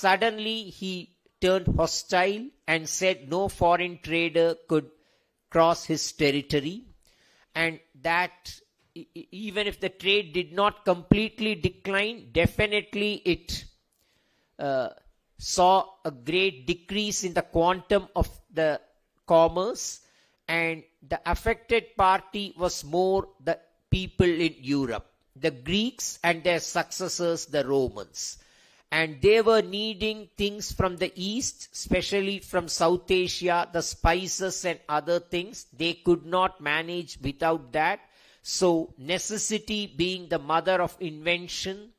suddenly he turned hostile and said no foreign trader could cross his territory, and that even if the trade did not completely decline, definitely it saw a great decrease in the quantum of the commerce, and the affected party was more the people in Europe, the Greeks and their successors, the Romans. And they were needing things from the east, especially from South Asia, the spices and other things. They could not manage without that. So necessity being the mother of invention,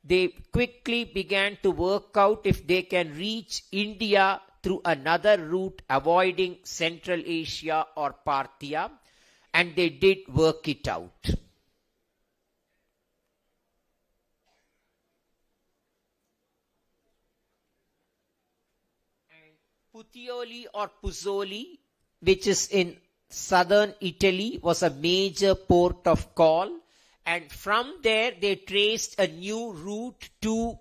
they quickly began to work out if they can reach India through another route, avoiding Central Asia or Parthia, and they did work it out. Puteoli or Puzzoli, which is in southern Italy, was a major port of call, and from there they traced a new route to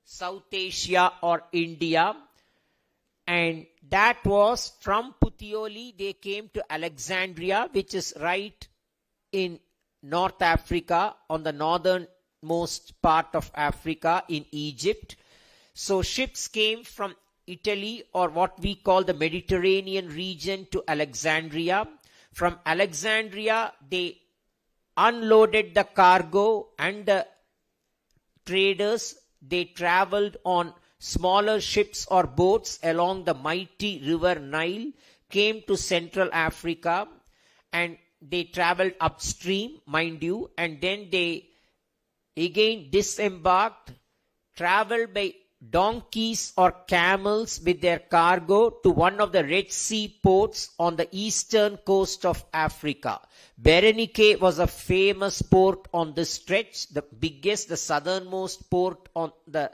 South Asia or India, and that was from Puteoli they came to Alexandria, which is right in North Africa, on the northernmost part of Africa in Egypt. So ships came from Italy, or what we call the Mediterranean region, to Alexandria. From Alexandria, they unloaded the cargo, and the traders, they traveled on smaller ships or boats along the mighty river Nile, came to Central Africa, and they traveled upstream, mind you, and then they again disembarked, traveled by donkeys or camels with their cargo to one of the Red Sea ports on the eastern coast of Africa. Berenike was a famous port on this stretch, the biggest, the southernmost port on the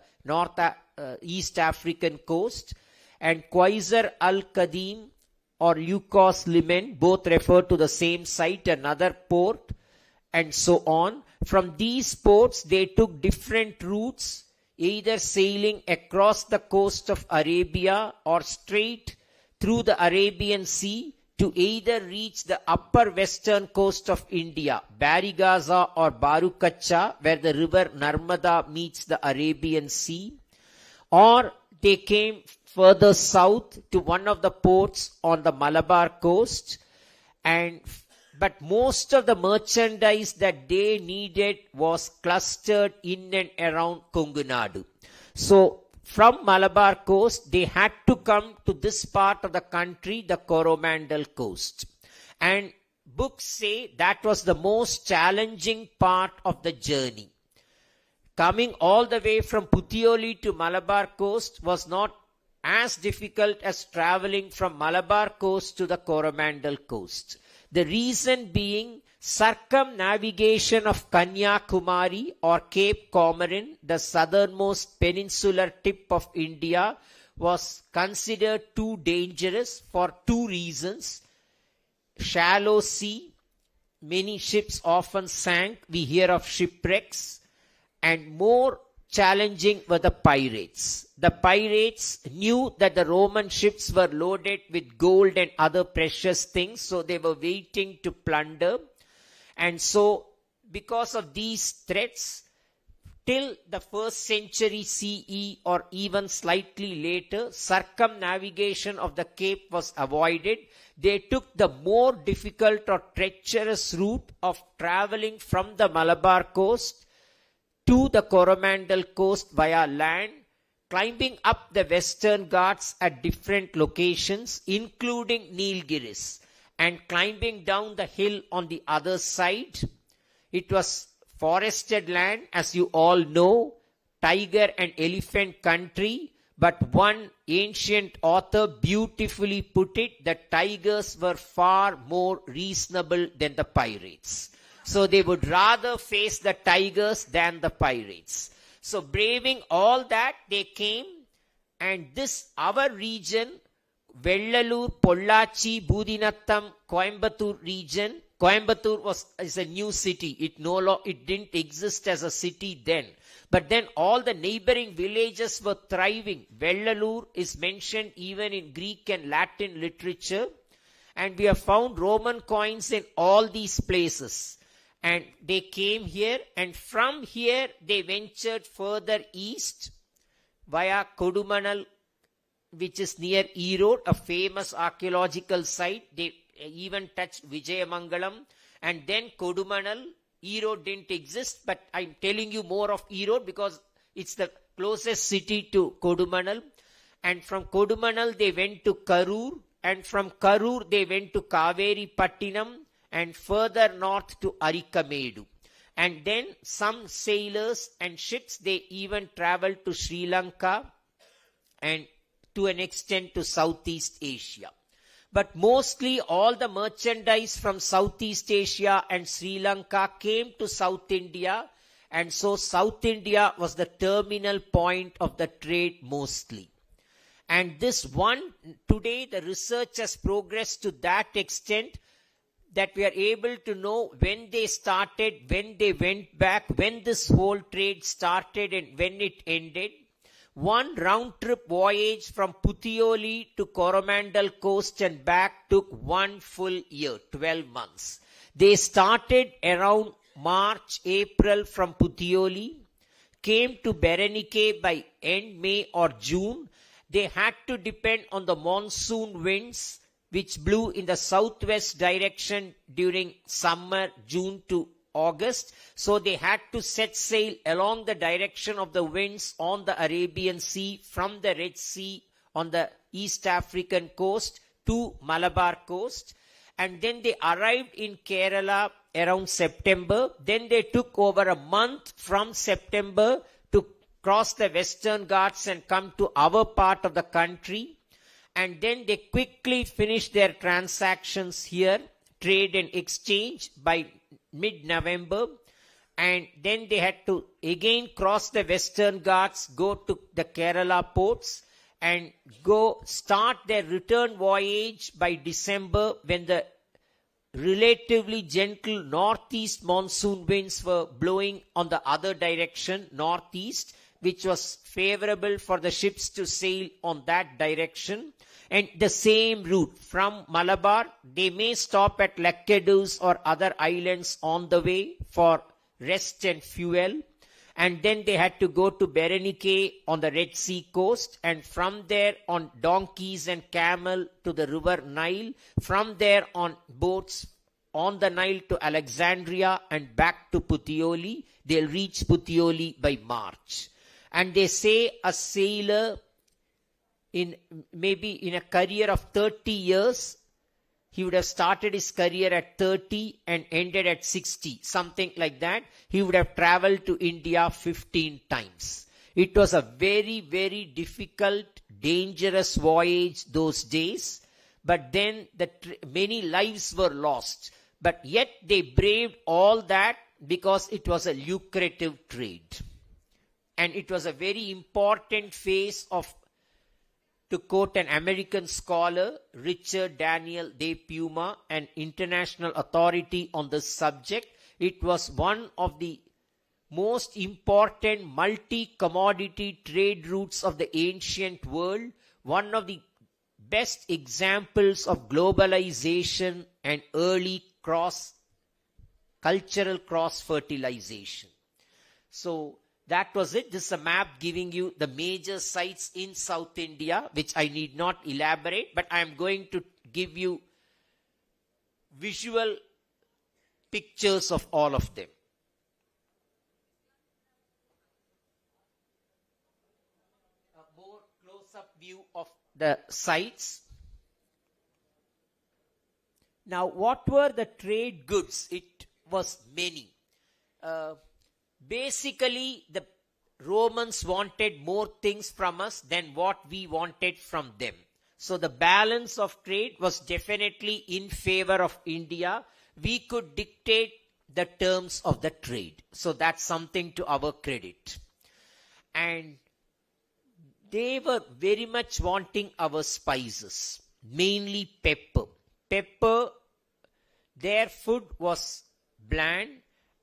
East African coast, and Qusar al-Qadim or Leucos Limen both refer to the same site, another port, and so on. From these ports they took different routes, either sailing across the coast of Arabia or straight through the Arabian Sea to either reach the upper western coast of India, Barigaza or Barukacha, where the river Narmada meets the Arabian Sea, or they came further south to one of the ports on the Malabar coast, but most of the merchandise that they needed was clustered in and around Kongunadu. So from Malabar coast, they had to come to this part of the country, the Coromandel coast. And books say that was the most challenging part of the journey. Coming all the way from Puteoli to Malabar coast was not as difficult as traveling from Malabar coast to the Coromandel coast. The reason being circumnavigation of Kanyakumari or Cape Comorin, the southernmost peninsular tip of India, was considered too dangerous for two reasons. Shallow sea, many ships often sank, we hear of shipwrecks, and more challenging were the pirates. The pirates knew that the Roman ships were loaded with gold and other precious things, so they were waiting to plunder. And so, because of these threats, till the 1st century CE or even slightly later, circumnavigation of the Cape was avoided. They took the more difficult or treacherous route of traveling from the Malabar coast to the Coromandel coast via land, climbing up the western Ghats at different locations, including Nilgiris, and climbing down the hill on the other side. It was forested land, as you all know, tiger and elephant country, but one ancient author beautifully put it that tigers were far more reasonable than the pirates. So they would rather face the tigers than the pirates. So braving all that, they came, and this, our region, Vellalur, Pollachi, Budinattam, Coimbatore region, Coimbatore is a new city. It didn't exist as a city then. But then all the neighboring villages were thriving. Vellalur is mentioned even in Greek and Latin literature. And we have found Roman coins in all these places. And they came here, and from here they ventured further east via Kodumanal, which is near Erode, a famous archaeological site. They even touched Vijayamangalam, and then Kodumanal. Erode didn't exist, but I'm telling you more of Erode because it's the closest city to Kodumanal. And from Kodumanal they went to Karur, and from Karur they went to Kaveri Pattinam, and further north to Arikamedu. And then some sailors and ships, they even traveled to Sri Lanka and to an extent to Southeast Asia. But mostly all the merchandise from Southeast Asia and Sri Lanka came to South India, and so South India was the terminal point of the trade mostly. And today the research has progressed to that extent that we are able to know when they started, when they went back, when this whole trade started and when it ended. One round-trip voyage from Puteoli to Coromandel coast and back took 1 full year, 12 months. They started around March, April from Puteoli, came to Berenike by end May or June. They had to depend on the monsoon winds which blew in the southwest direction during summer, June to August. So they had to set sail along the direction of the winds on the Arabian Sea from the Red Sea on the East African coast to Malabar coast. And then they arrived in Kerala around September. Then they took over a month from September to cross the Western Ghats and come to our part of the country. And then they quickly finished their transactions here, trade and exchange, by mid-November. And then they had to again cross the Western Ghats, go to the Kerala ports, and go start their return voyage by December, when the relatively gentle northeast monsoon winds were blowing on the other direction, northeast, which was favorable for the ships to sail on that direction. And the same route from Malabar, they may stop at Lakkadoos or other islands on the way for rest and fuel. And then they had to go to Berenike on the Red Sea coast, and from there on donkeys and camel to the river Nile. From there on boats on the Nile to Alexandria and back to Puteoli. They'll reach Puteoli by March. And they say a sailor maybe in a career of 30 years, he would have started his career at 30 and ended at 60, something like that. He would have traveled to India 15 times. It was a very, very difficult, dangerous voyage those days. But then many lives were lost. But yet they braved all that because it was a lucrative trade. And it was a very important phase of, to quote an American scholar, Richard Daniel de Puma, an international authority on this subject, it was one of the most important multi-commodity trade routes of the ancient world, one of the best examples of globalization and early cultural cross-fertilization. So that was it. This is a map giving you the major sites in South India, which I need not elaborate, but I am going to give you visual pictures of all of them. A more close-up view of the sites. Now, what were the trade goods? It was many. Basically, the Romans wanted more things from us than what we wanted from them. So the balance of trade was definitely in favor of India. We could dictate the terms of the trade. So that's something to our credit. And they were very much wanting our spices, mainly pepper. Pepper their food was bland,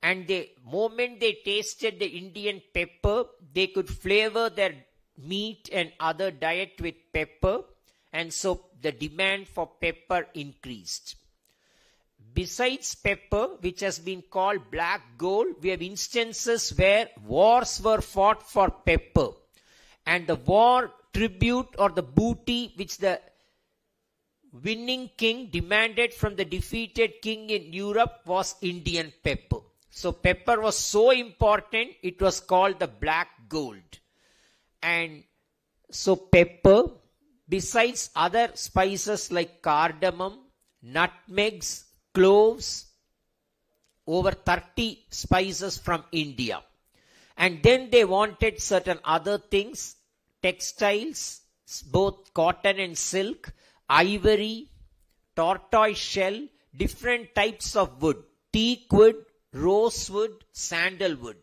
and the moment they tasted the Indian pepper, they could flavor their meat and other diet with pepper, and so the demand for pepper increased. Besides pepper, which has been called black gold, we have instances where wars were fought for pepper, and the war tribute or the booty which the winning king demanded from the defeated king in Europe was Indian pepper. So pepper was so important, it was called the black gold. And so pepper, besides other spices like cardamom, nutmegs, cloves, over 30 spices from India. And then they wanted certain other things, textiles, both cotton and silk, ivory, tortoise shell, different types of wood, teak wood, rosewood, sandalwood,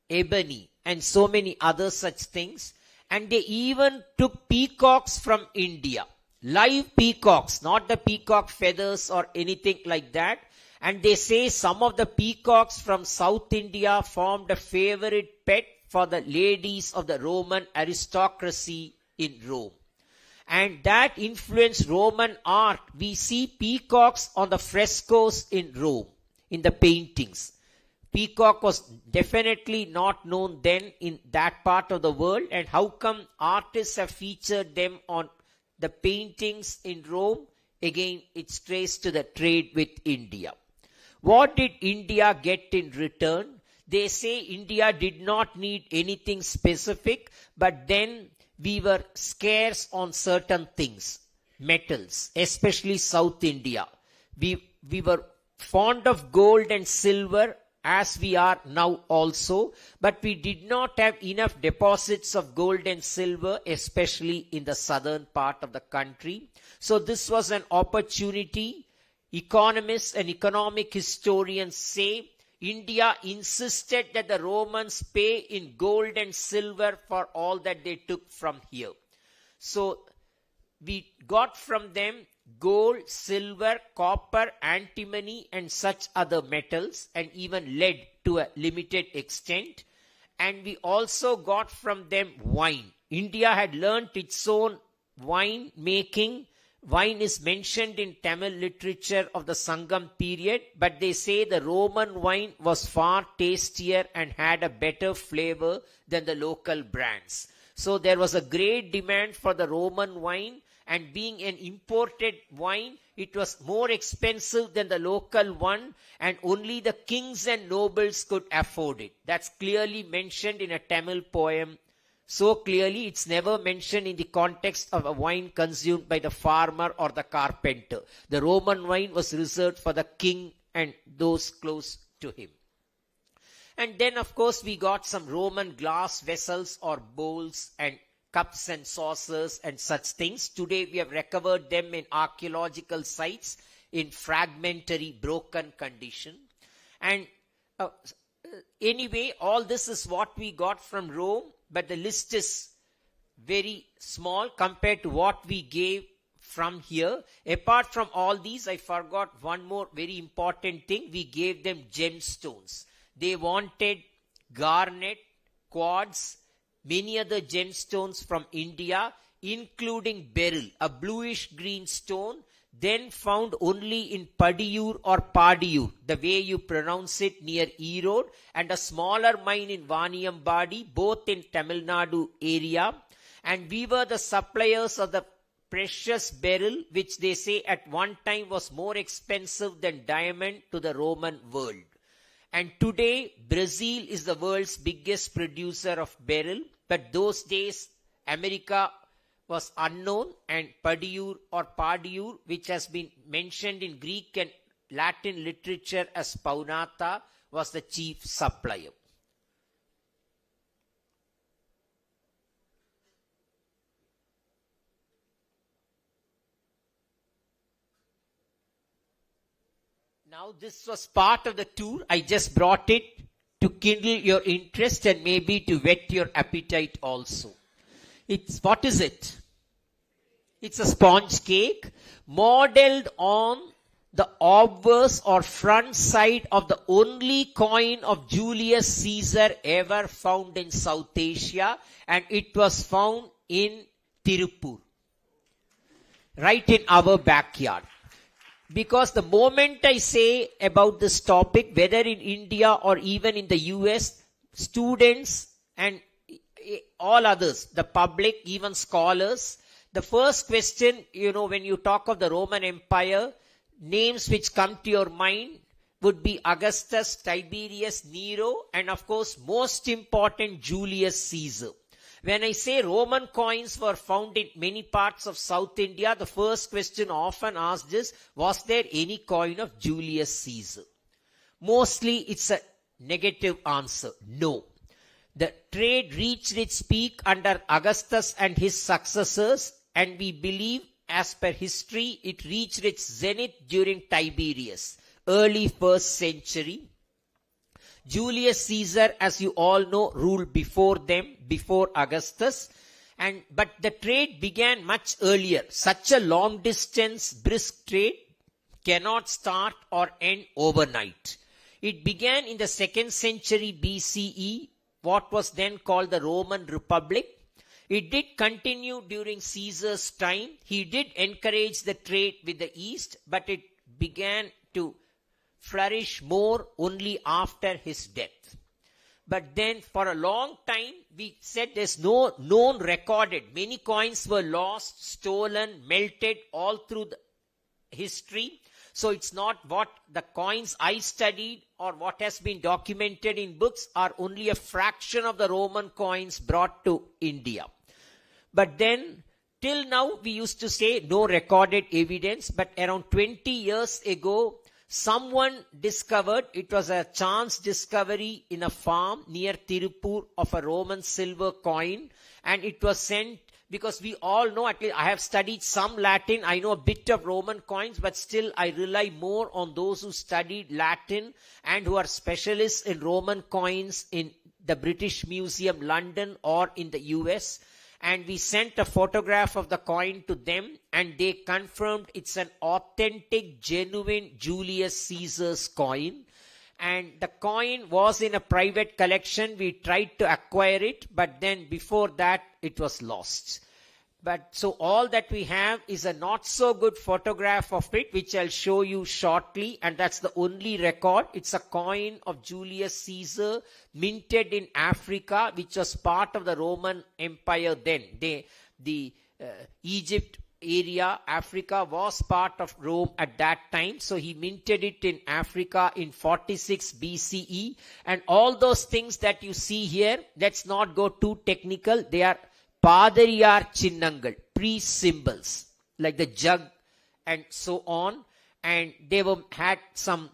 ebony, and so many other such things. And they even took peacocks from India, live peacocks, not the peacock feathers or anything like that. And they say some of the peacocks from South India formed a favorite pet for the ladies of the Roman aristocracy in Rome. And that influenced Roman art. We see peacocks on the frescoes in Rome, in the paintings. Peacock was definitely not known then in that part of the world. And how come artists have featured them on the paintings in Rome? Again, it's traced to the trade with India. What did India get in return? They say India did not need anything specific, but then we were scarce on certain things, metals, especially South India. We were fond of gold and silver, as we are now also, but we did not have enough deposits of gold and silver, especially in the southern part of the country. So this was an opportunity. Economists and economic historians say India insisted that the Romans pay in gold and silver for all that they took from here. So we got from them gold, silver, copper, antimony, and such other metals, and even lead to a limited extent. And we also got from them wine. India had learnt its own wine making. Wine is mentioned in Tamil literature of the Sangam period, but they say the Roman wine was far tastier and had a better flavor than the local brands. So there was a great demand for the Roman wine, and being an imported wine, it was more expensive than the local one, and only the kings and nobles could afford it. That's clearly mentioned in a Tamil poem. So clearly, it's never mentioned in the context of a wine consumed by the farmer or the carpenter. The Roman wine was reserved for the king and those close to him. And then, of course, we got some Roman glass vessels or bowls and cups and saucers and such things. Today, we have recovered them in archaeological sites in fragmentary, broken condition. And anyway, all this is what we got from Rome. But the list is very small compared to what we gave from here. Apart from all these, I forgot one more very important thing. We gave them gemstones. They wanted garnet, quartz, many other gemstones from India, including beryl, a bluish green stone, then found only in Padiyur or Padiyur, the way you pronounce it, near Erode, and a smaller mine in Vaniyambadi, both in Tamil Nadu area. And we were the suppliers of the precious beryl, which they say at one time was more expensive than diamond to the Roman world. And today, Brazil is the world's biggest producer of beryl, but those days, America was unknown, and Padiyur or Padiyur, which has been mentioned in Greek and Latin literature as Paunata, was the chief supplier. Now this was part of the tour. I just brought it to kindle your interest and maybe to whet your appetite also. What is it? It's a sponge cake modeled on the obverse or front side of the only coin of Julius Caesar ever found in South Asia, and it was found in Tirupur, right in our backyard. Because the moment I say about this topic, whether in India or even in the US, students and all others, the public, even scholars, the first question, when you talk of the Roman Empire, names which come to your mind would be Augustus, Tiberius, Nero, and of course, most important, Julius Caesar. When I say Roman coins were found in many parts of South India, the first question often asked is, was there any coin of Julius Caesar? Mostly it's a negative answer, no. The trade reached its peak under Augustus and his successors, and we believe, as per history, it reached its zenith during Tiberius, early 1st century. Julius Caesar, as you all know, ruled before them, before Augustus, but the trade began much earlier. Such a long distance, brisk trade cannot start or end overnight. It began in the 2nd century BCE, what was then called the Roman Republic. It did continue during Caesar's time. He did encourage the trade with the East, but it began to flourish more only after his death. But then for a long time, we said there's no known recorded. Many coins were lost, stolen, melted all through the history. So it's not what the coins I studied or what has been documented in books are only a fraction of the Roman coins brought to India. But then, till now, we used to say no recorded evidence, but around 20 years ago, someone discovered, it was a chance discovery in a farm near Tirupur of a Roman silver coin, and it was sent, because we all know, at least I have studied some Latin, I know a bit of Roman coins, but still I rely more on those who studied Latin and who are specialists in Roman coins in the British Museum, London, or in the US. And we sent a photograph of the coin to them, and they confirmed it's an authentic, genuine Julius Caesar's coin. And the coin was in a private collection. We tried to acquire it, but then before that, it was lost. But so all that we have is a not so good photograph of it, which I'll show you shortly. And that's the only record. It's a coin of Julius Caesar, minted in Africa, which was part of the Roman Empire then. The Egypt area, Africa, was part of Rome at that time. So he minted it in Africa in 46 BCE. And all those things that you see here, let's not go too technical. They are Padariyar Chinnangal, priest symbols, like the jug and so on. And they had some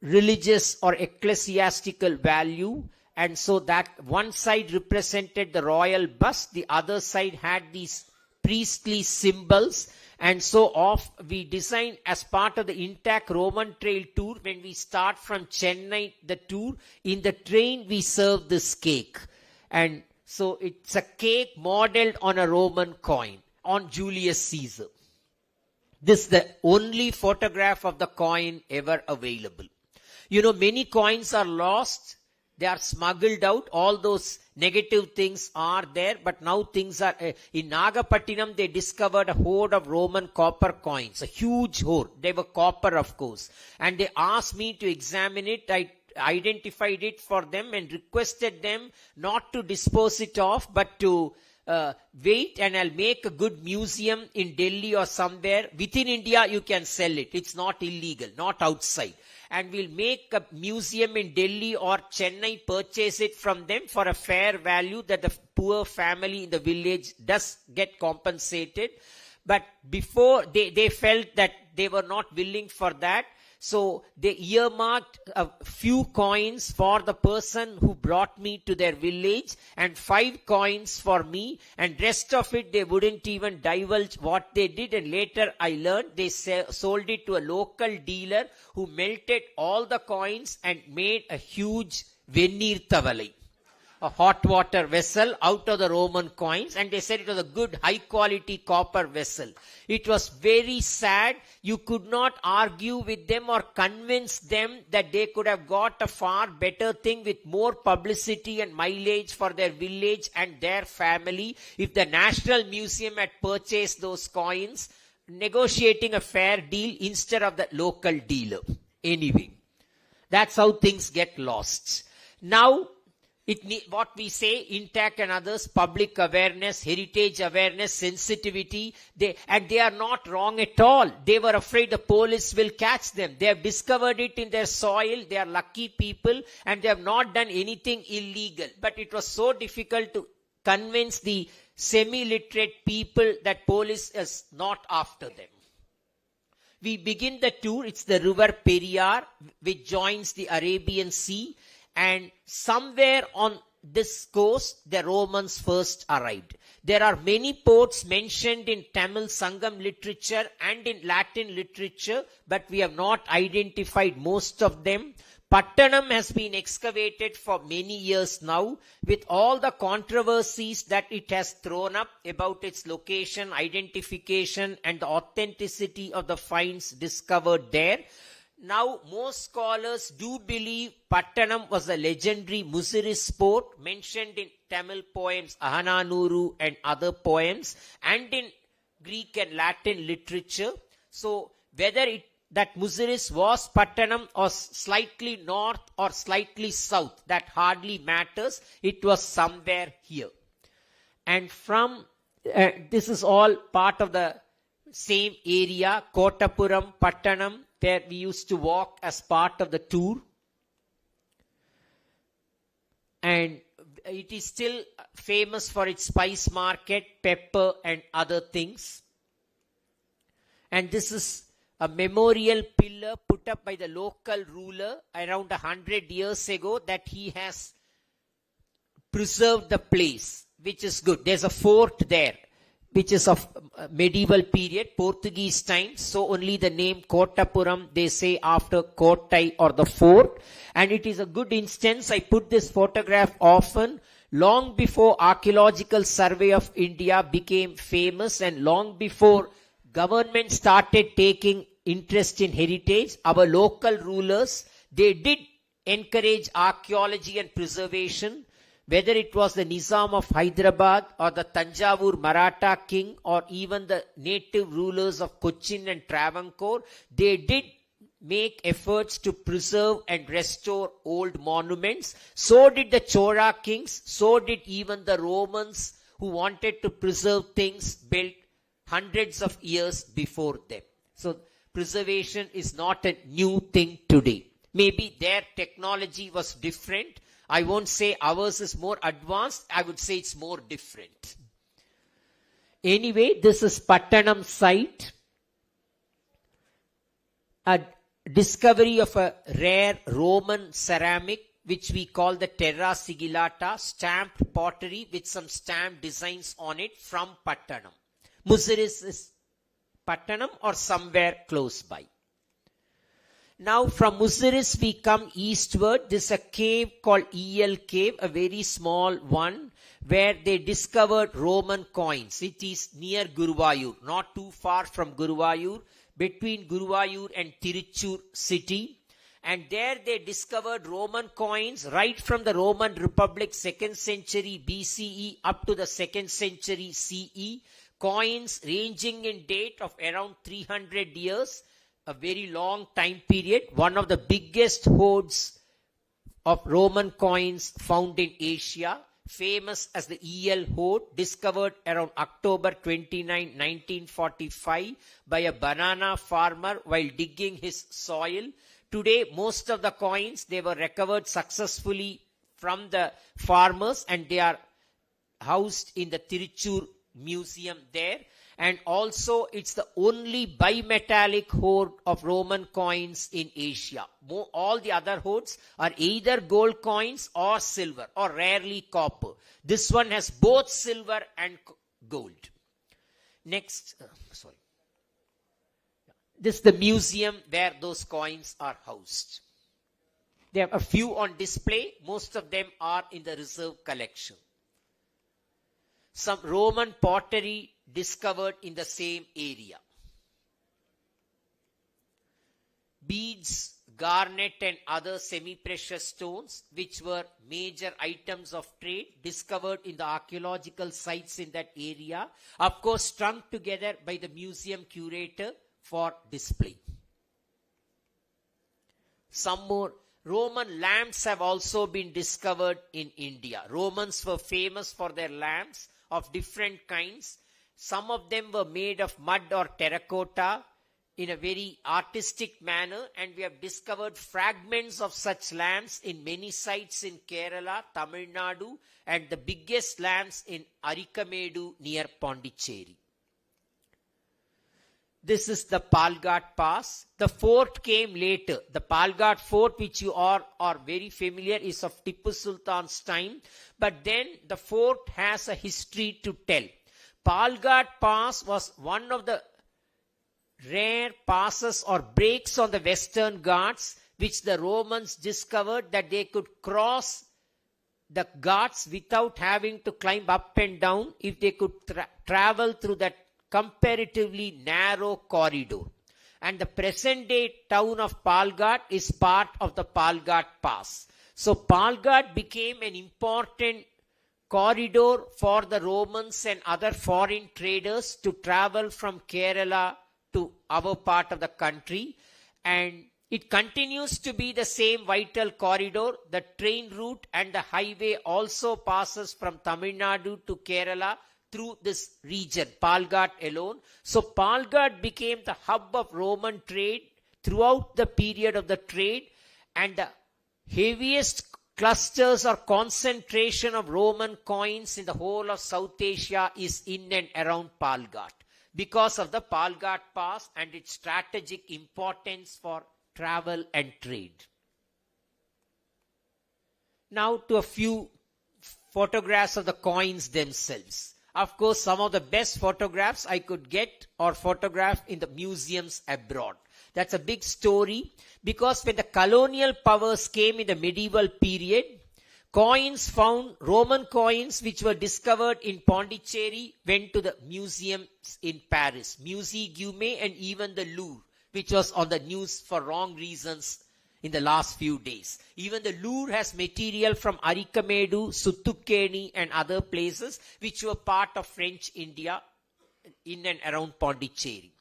religious or ecclesiastical value. And so that one side represented the royal bust, the other side had these priestly symbols. And so we designed as part of the Intact Roman Trail tour, when we start from Chennai, the tour, in the train we serve this cake. And so it's a cake modeled on a Roman coin, on Julius Caesar. This is the only photograph of the coin ever available. Many coins are lost. They are smuggled out. All those negative things are there. But now things are... in Nagapattinam, they discovered a hoard of Roman copper coins. A huge hoard. They were copper, of course. And they asked me to examine it. I identified it for them and requested them not to dispose it off, but to wait, and I'll make a good museum in Delhi or somewhere. Within India, you can sell it. It's not illegal, not outside. And we'll make a museum in Delhi or Chennai, purchase it from them for a fair value that the poor family in the village does get compensated. But before, they felt that they were not willing for that. So they earmarked a few coins for the person who brought me to their village, and 5 coins for me, and rest of it they wouldn't even divulge what they did. And later I learned they sold it to a local dealer who melted all the coins and made a huge veneer tavalai. a hot water vessel out of the Roman coins, and they said it was a good high quality copper vessel. It was very sad. You could not argue with them or convince them that they could have got a far better thing with more publicity and mileage for their village and their family if the National Museum had purchased those coins, negotiating a fair deal instead of the local dealer. Anyway, that's how things get lost. Now, what we say, intact and others, public awareness, heritage awareness, sensitivity, they are not wrong at all. They were afraid the police will catch them. They have discovered it in their soil. They are lucky people and they have not done anything illegal. But it was so difficult to convince the semi-literate people that police is not after them. We begin the tour. It's the river Periyar, which joins the Arabian Sea. And somewhere on this coast, the Romans first arrived. There are many ports mentioned in Tamil Sangam literature and in Latin literature, but we have not identified most of them. Pattanam has been excavated for many years now, with all the controversies that it has thrown up about its location, identification, and the authenticity of the finds discovered there. Now, most scholars do believe Pattanam was a legendary Muziris port mentioned in Tamil poems Ahananuru and other poems, and in Greek and Latin literature. So, whether that Muziris was Pattanam or slightly north or slightly south, that hardly matters. It was somewhere here. And from, this is all part of the same area, Kottapuram, Pattanam, where we used to walk as part of the tour. And it is still famous for its spice market, pepper and other things. And this is a memorial pillar put up by the local ruler around 100 years ago, that he has preserved the place, which is good. There's a fort there, which is of medieval period, Portuguese times. So only the name Kottapuram, they say after Kottai or the fort. And it is a good instance. I put this photograph often. Long before Archaeological Survey of India became famous and long before government started taking interest in heritage, our local rulers, they did encourage archaeology and preservation. Whether it was the Nizam of Hyderabad or the Tanjavur Maratha king or even the native rulers of Cochin and Travancore, they did make efforts to preserve and restore old monuments. So did the Chola kings, so did even the Romans who wanted to preserve things built hundreds of years before them. So preservation is not a new thing today. Maybe their technology was different. I won't say ours is more advanced. I would say it's more different. Anyway, this is Pattanam site. A discovery of a rare Roman ceramic, which we call the terra sigillata, stamped pottery with some stamped designs on it from Pattanam. Muziris is Pattanam or somewhere close by. Now from Muziris we come eastward. This is a cave called El Cave, a very small one, where they discovered Roman coins. It is near Guruvayur, not too far from Guruvayur, between Guruvayur and Tiruchur city. And there they discovered Roman coins right from the Roman Republic 2nd century BCE up to the 2nd century CE. Coins ranging in date of around 300 years. A very long time period, one of the biggest hoards of Roman coins found in Asia, famous as the El hoard, discovered around October 29, 1945 by a banana farmer while digging his soil. Today, most of the coins, they were recovered successfully from the farmers and they are housed in the Tiruchur museum there. And also, it's the only bimetallic hoard of Roman coins in Asia. All the other hoards are either gold coins or silver, or rarely copper. This one has both silver and gold. Next, this is the museum where those coins are housed. There are a few on display. Most of them are in the reserve collection. Some Roman pottery discovered in the same area. Beads, garnet and other semi-precious stones, which were major items of trade, discovered in the archaeological sites in that area, of course strung together by the museum curator for display. Some more Roman lamps have also been discovered in India. Romans were famous for their lamps of different kinds. Some of them were made of mud or terracotta in a very artistic manner, and we have discovered fragments of such lamps in many sites in Kerala, Tamil Nadu, and the biggest lamps in Arikamedu near Pondicherry. This is the Palghat Pass. The fort came later. The Palghat Fort, which you are very familiar, is of Tipu Sultan's time. But then the fort has a history to tell. Palghat Pass was one of the rare passes or breaks on the Western Ghats, which the Romans discovered that they could cross the Ghats without having to climb up and down if they could travel through that comparatively narrow corridor. And the present day town of Palghat is part of the Palghat Pass. So Palghat became an important corridor for the Romans and other foreign traders to travel from Kerala to our part of the country, and it continues to be the same vital corridor. The train route and the highway also passes from Tamil Nadu to Kerala through this region, Palghat alone. So Palghat became the hub of Roman trade throughout the period of the trade, and the heaviest clusters or concentration of Roman coins in the whole of South Asia is in and around Palghat, because of the Palghat Pass and its strategic importance for travel and trade. Now to a few photographs of the coins themselves. Of course, some of the best photographs I could get are photographed in the museums abroad. That's a big story, because when the colonial powers came in the medieval period, Roman coins which were discovered in Pondicherry went to the museums in Paris, Musée Guimet and even the Louvre, which was on the news for wrong reasons in the last few days. Even the Louvre has material from Arikamedu, Sutukeni and other places which were part of French India in and around Pondicherry.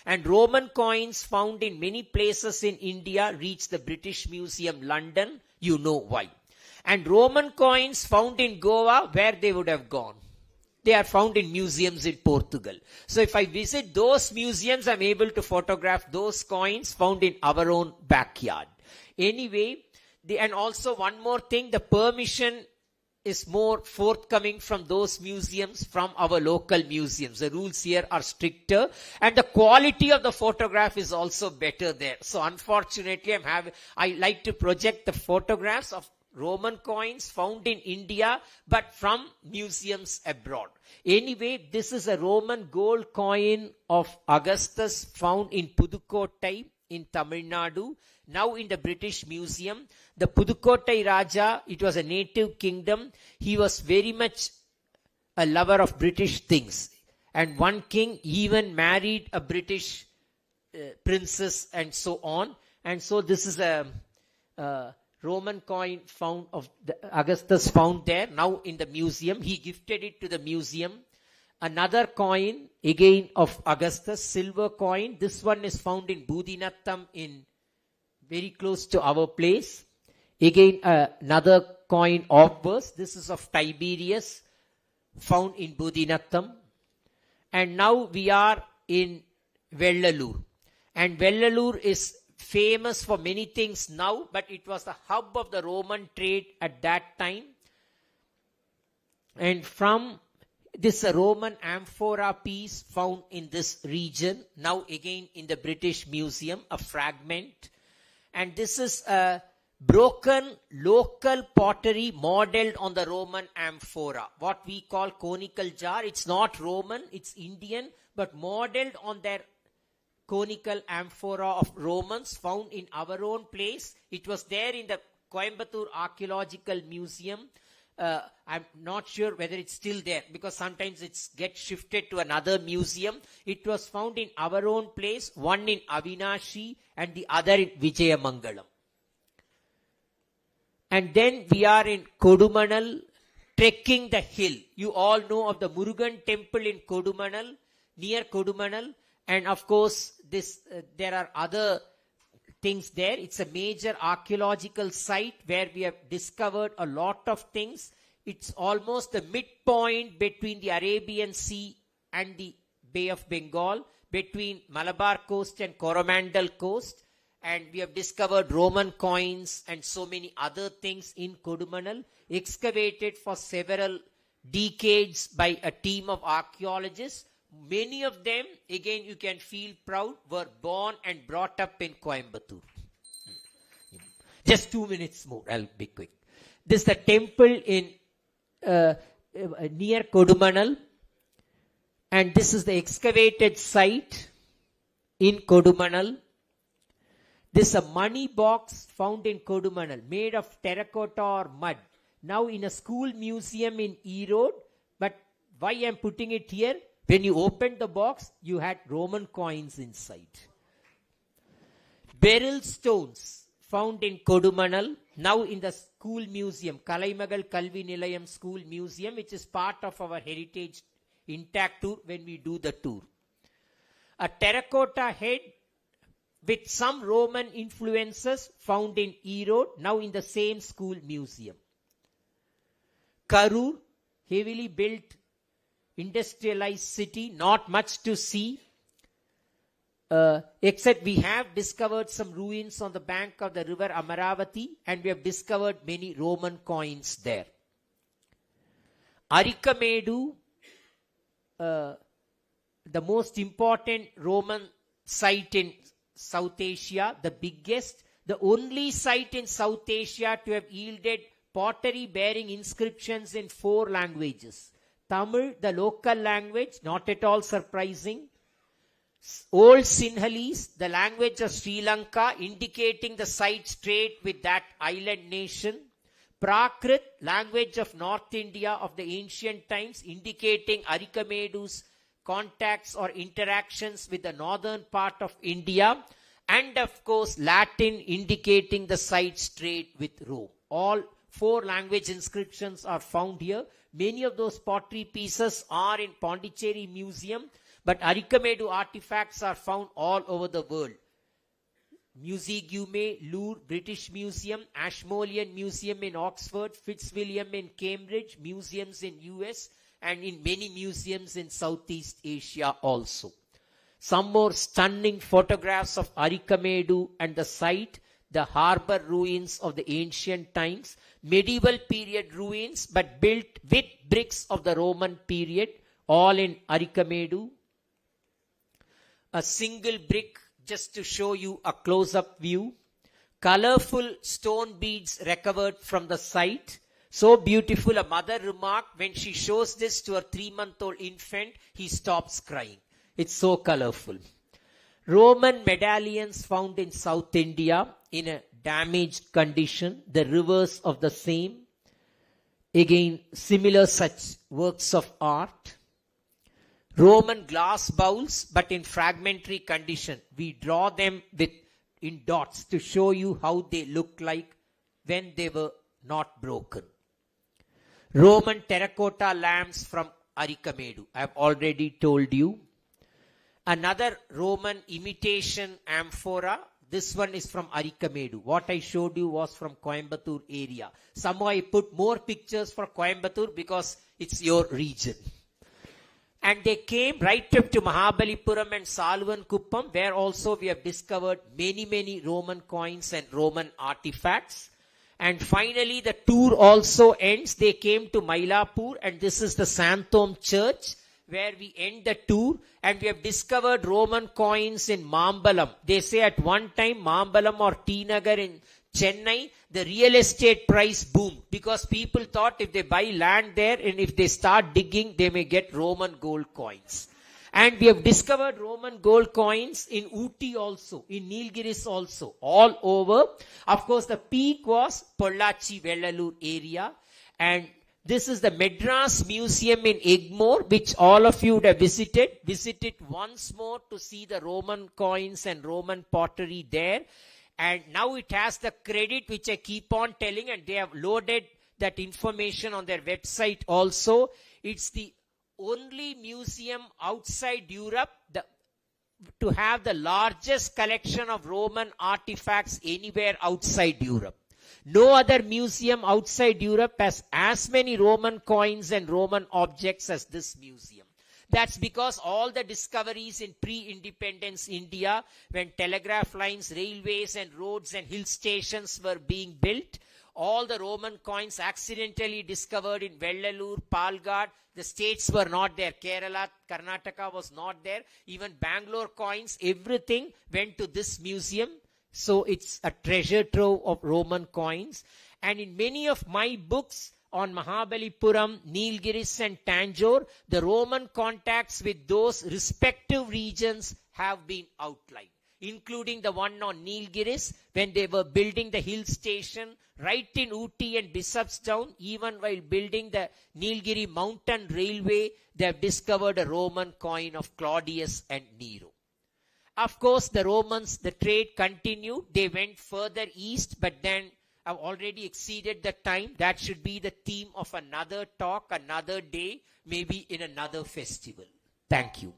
And Roman coins found in many places in India reached the British Museum, London. You know why. And Roman coins found in Goa, where they would have gone? They are found in museums in Portugal. So if I visit those museums, I'm able to photograph those coins found in our own backyard. Anyway, and also one more thing, the permission is more forthcoming from those museums, from our local museums. The rules here are stricter, and the quality of the photograph is also better there. So unfortunately, I like to project the photographs of Roman coins found in India, but from museums abroad. Anyway, this is a Roman gold coin of Augustus found in Pudukkottai in Tamil Nadu, now in the British Museum. The Pudukkottai Raja, it was a native kingdom. He was very much a lover of British things. And one king even married a British princess and so on. And so this is a Roman coin found of Augustus found there, now in the museum. He gifted it to the museum. Another coin, again of Augustus, silver coin. This one is found in Budinattam, in very close to our place. Again, another coin obverse. This is of Tiberius, found in Budinattam. And now we are in Vellalur. And Vellalur is famous for many things now, but it was the hub of the Roman trade at that time. And from this Roman amphora piece found in this region, now again in the British Museum, a fragment. And this is a broken local pottery modeled on the Roman amphora, what we call conical jar. It's not Roman, it's Indian, but modeled on their conical amphora of Romans found in our own place. It was there in the Coimbatore Archaeological Museum. I'm not sure whether it's still there because sometimes it gets shifted to another museum. It was found in our own place, one in Avinashi and the other in Vijayamangalam. And then we are in Kodumanal, trekking the hill. You all know of the Murugan temple in Kodumanal, near Kodumanal. And of course, there are other things there. It's a major archaeological site where we have discovered a lot of things. It's almost the midpoint between the Arabian Sea and the Bay of Bengal, between Malabar coast and Coromandel coast. And we have discovered Roman coins and so many other things in Kodumanal, excavated for several decades by a team of archaeologists. Many of them, again, you can feel proud, were born and brought up in Coimbatore. Just 2 minutes more, I'll be quick. This is the temple in near Kodumanal, and this is the excavated site in Kodumanal. This is a money box found in Kodumanal, made of terracotta or mud. Now in a school museum in Erode, but why I'm putting it here? When you opened the box, you had Roman coins inside. Beryl stones found in Kodumanal, now in the school museum, Kalaimagal Kalvi Nilayam School Museum, which is part of our heritage intact tour when we do the tour. A terracotta head with some Roman influences found in Erode, now in the same school museum. Karur, heavily built industrialized city, not much to see, except we have discovered some ruins on the bank of the river Amaravati, and we have discovered many Roman coins there. Arikamedu, the most important Roman site in South Asia, the biggest, the only site in South Asia to have yielded pottery bearing inscriptions in 4 languages. Tamil, the local language, not at all surprising. Old Sinhalese, the language of Sri Lanka, indicating the site's trade with that island nation. Prakrit, language of North India of the ancient times, indicating Arikamedu's contacts or interactions with the northern part of India. And of course, Latin, indicating the site's trade with Rome. All 4 language inscriptions are found here. Many of those pottery pieces are in Pondicherry Museum, but Arikamedu artifacts are found all over the world. Musegume, Louvre, British Museum, Ashmolean Museum in Oxford, Fitzwilliam in Cambridge, museums in US, and in many museums in Southeast Asia also. Some more stunning photographs of Arikamedu and the site, the harbor ruins of the ancient times, medieval period ruins but built with bricks of the Roman period, all in Arikamedu. A single brick, just to show you a close-up view. Colorful stone beads recovered from the site. So beautiful, a mother remarked when she shows this to her 3-month-old infant, he stops crying. It's so colorful. Roman medallions found in South India in a damaged condition, the reverse of the same. Again, similar such works of art. Roman glass bowls, but in fragmentary condition. We draw them in dots to show you how they look like when they were not broken. Roman terracotta lamps from Arikamedu. I have already told you. Another Roman imitation amphora. This one is from Arikamedu. What I showed you was from Coimbatore area. Somehow I put more pictures for Coimbatore because it's your region. And they came right up to Mahabalipuram and Salvankuppam, where also we have discovered many Roman coins and Roman artifacts. And finally the tour also ends. They came to Mylapore, and this is the Santhom Church, where we end the tour, and we have discovered Roman coins in Mambalam. They say at one time Mambalam or T Nagar in Chennai, the real estate price boomed because people thought if they buy land there and if they start digging, they may get Roman gold coins. And we have discovered Roman gold coins in Ooty also, in Nilgiris also, all over. Of course, the peak was Pollachi, Vellalur area. And this is the Madras Museum in Egmore, which all of you would have visited. Visit it once more to see the Roman coins and Roman pottery there. And now it has the credit which I keep on telling, and they have loaded that information on their website also. It's the only museum outside Europe to have the largest collection of Roman artifacts anywhere outside Europe. No other museum outside Europe has as many Roman coins and Roman objects as this museum. That's because all the discoveries in pre-independence India, when telegraph lines, railways and roads and hill stations were being built, all the Roman coins accidentally discovered in Vellalur, Palghat, the states were not there. Kerala, Karnataka was not there. Even Bangalore coins, everything went to this museum. So it's a treasure trove of Roman coins. And in many of my books on Mahabalipuram, Nilgiris and Tanjore, the Roman contacts with those respective regions have been outlined, including the one on Nilgiris when they were building the hill station right in Ooty and Bishopstown. Even while building the Nilgiri mountain railway, they have discovered a Roman coin of Claudius and Nero. Of course, the Romans, the trade continued. They went further east, but then I've already exceeded the time. That should be the theme of another talk, another day, maybe in another festival. Thank you.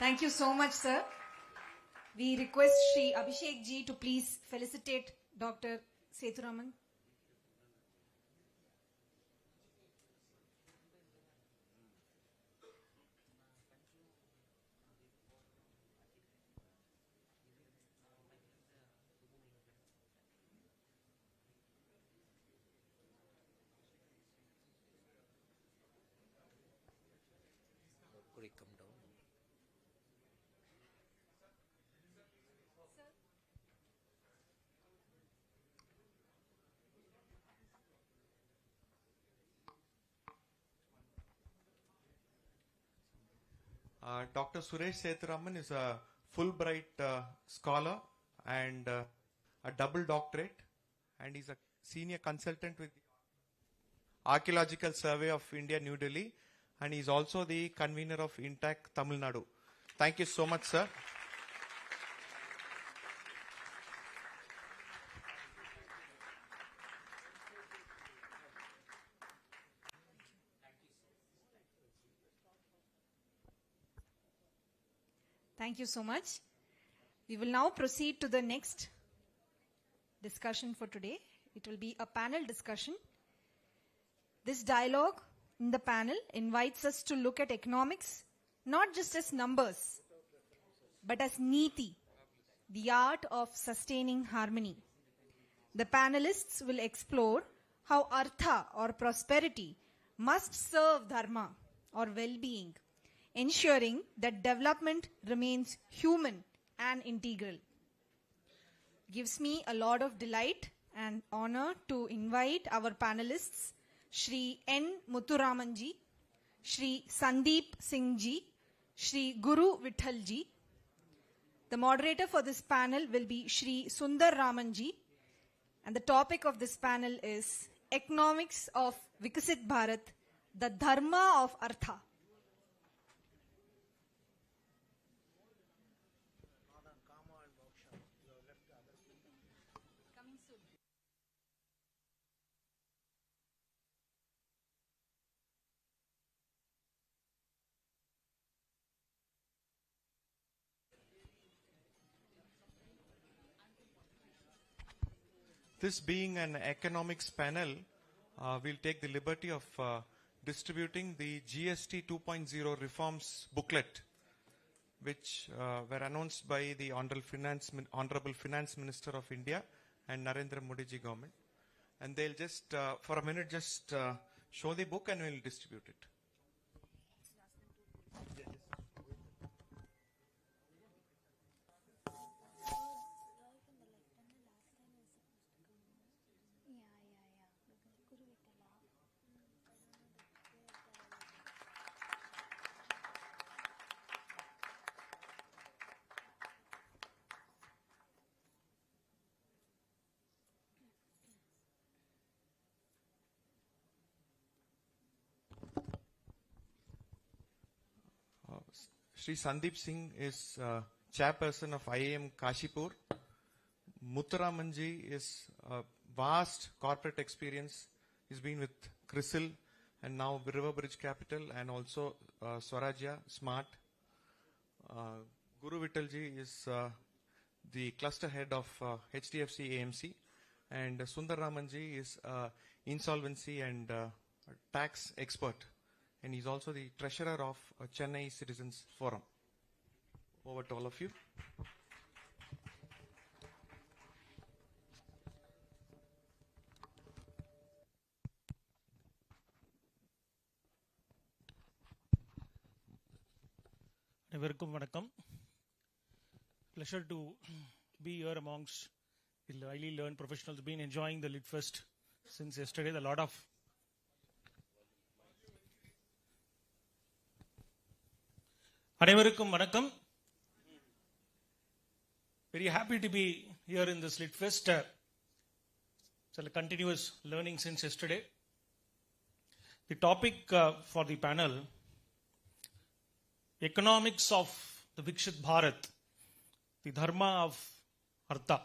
Thank you so much, sir. We request Shri Abhishek ji to please felicitate Dr. Sethuraman. Dr. Suresh Sethuraman is a Fulbright scholar and a double doctorate, and he's a senior consultant with the Archaeological Survey of India, New Delhi, and he's also the convener of Intact Tamil Nadu. Thank you so much, sir. Thank you so much. We will now proceed to the next discussion for today. It will be a panel discussion. This dialogue in the panel invites us to look at economics not just as numbers, but as niti, the art of sustaining harmony. The panelists will explore how artha or prosperity must serve dharma or well-being, ensuring that development remains human and integral. Gives me a lot of delight and honor to invite our panelists, Shri N. Muthuramanji, Shri Sandeep Singh ji, Shri Guru Vittal ji. The moderator for this panel will be Shri Sundar Ramanji, and the topic of this panel is Economics of Vikasit Bharat, the Dharma of Artha. This being an economics panel, we'll take the liberty of distributing the GST 2.0 reforms booklet, which were announced by the Honorable Finance Minister of India and Narendra Modi ji government. And they'll just, for a minute, just show the book and we'll distribute it. Shri Sandeep Singh is chairperson of IAM Kashipur. Muttaramanji is a vast corporate experience. He's been with CRISIL and now River Bridge Capital and also Swarajya Smart. Guru Vittalji is the cluster head of HDFC AMC, and Sundar Ramanji is insolvency and tax expert, and he's also the treasurer of Chennai Citizens Forum. Over to all of you. Everkum vanakkam. Pleasure to be here amongst the highly learned professionals. Been enjoying the Lit Fest since yesterday. A lot of Anevarukkum vanakkam. Very happy to be here in this Lit Fest. It's a continuous learning since yesterday. The topic for the panel: Economics of the Viksit Bharat, the Dharma of Artha.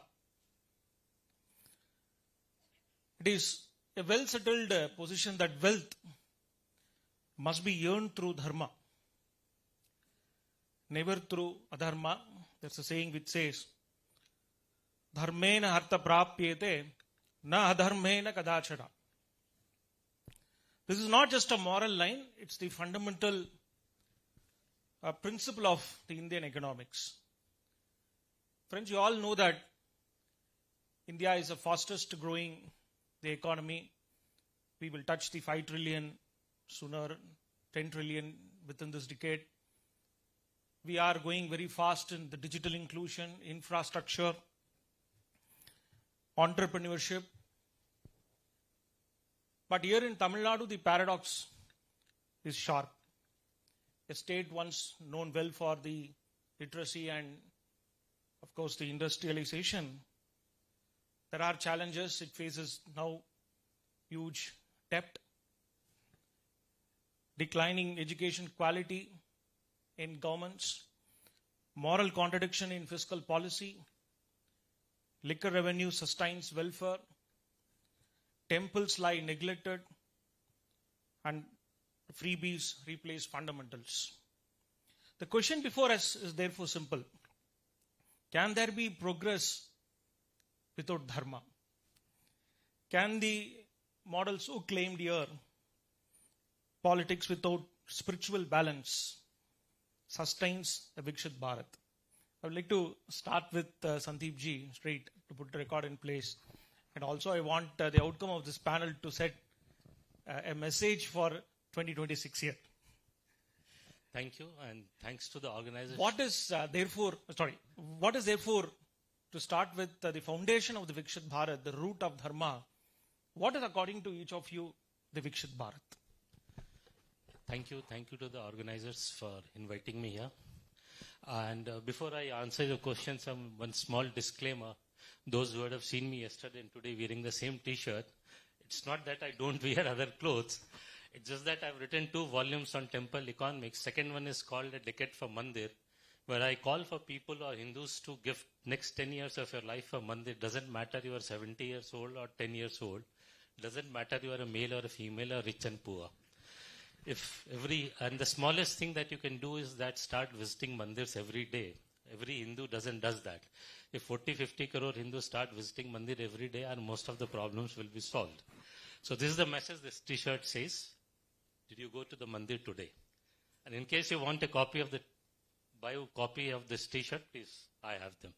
It is a well-settled position that wealth must be earned through Dharma, never through Adharma. There's a saying which says, Dharmena Artha Prapyete, na Adharmena Kadachara. This is not just a moral line, it's the fundamental principle of the Indian economics. Friends, you all know that India is the fastest growing the economy. We will touch the 5 trillion sooner, 10 trillion within this decade. We are going very fast in the digital inclusion, infrastructure, entrepreneurship. But here in Tamil Nadu, the paradox is sharp. A state once known well for the literacy and, of course, the industrialization. There are challenges. It faces now huge debt, declining education quality in governments, moral contradiction in fiscal policy, liquor revenue sustains welfare, temples lie neglected, and freebies replace fundamentals. The question before us is therefore simple. Can there be progress without Dharma? Can the model so claimed here, politics without spiritual balance, sustains a Viksit Bharat? I would like to start with Sandeep ji straight to put the record in place. And also I want the outcome of this panel to set a message for 2026 year. Thank you, and thanks to the organizers. What is therefore, to start with the foundation of the Viksit Bharat, the root of Dharma, what is according to each of you the Viksit Bharat? Thank you to the organizers for inviting me here. And before I answer your questions, one small disclaimer. Those who would have seen me yesterday and today wearing the same t-shirt, it's not that I don't wear other clothes. It's just that I've written 2 volumes on temple economics. Second one is called A Decade for Mandir, where I call for people or Hindus to give next 10 years of your life for Mandir. Doesn't matter you are 70 years old or 10 years old. Doesn't matter you are a male or a female or rich and poor. And the smallest thing that you can do is that start visiting mandirs every day. Every Hindu does that. If 40-50 crore Hindus start visiting mandir every day, and most of the problems will be solved. So this is the message this t-shirt says. Did you go to the mandir today? And in case you want a copy of this t-shirt, please, I have them.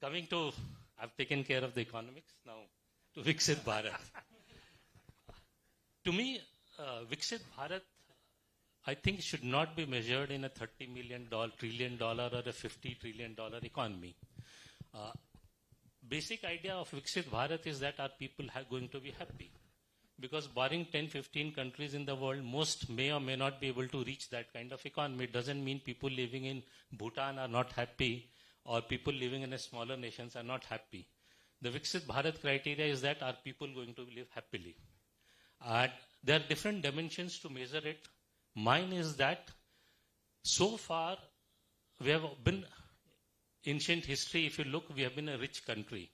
I've taken care of the economics, now to Viksit Bharat. To me, Viksit Bharat, I think should not be measured in a $30 trillion or a $50 trillion economy. Basic idea of Viksit Bharat is that our people are going to be happy. Because barring 10-15 countries in the world, most may or may not be able to reach that kind of economy. It doesn't mean people living in Bhutan are not happy or people living in a smaller nations are not happy. The Viksit Bharat criteria is that are people going to live happily. There are different dimensions to measure it. Mine is that so far we have been, ancient history, if you look, we have been a rich country.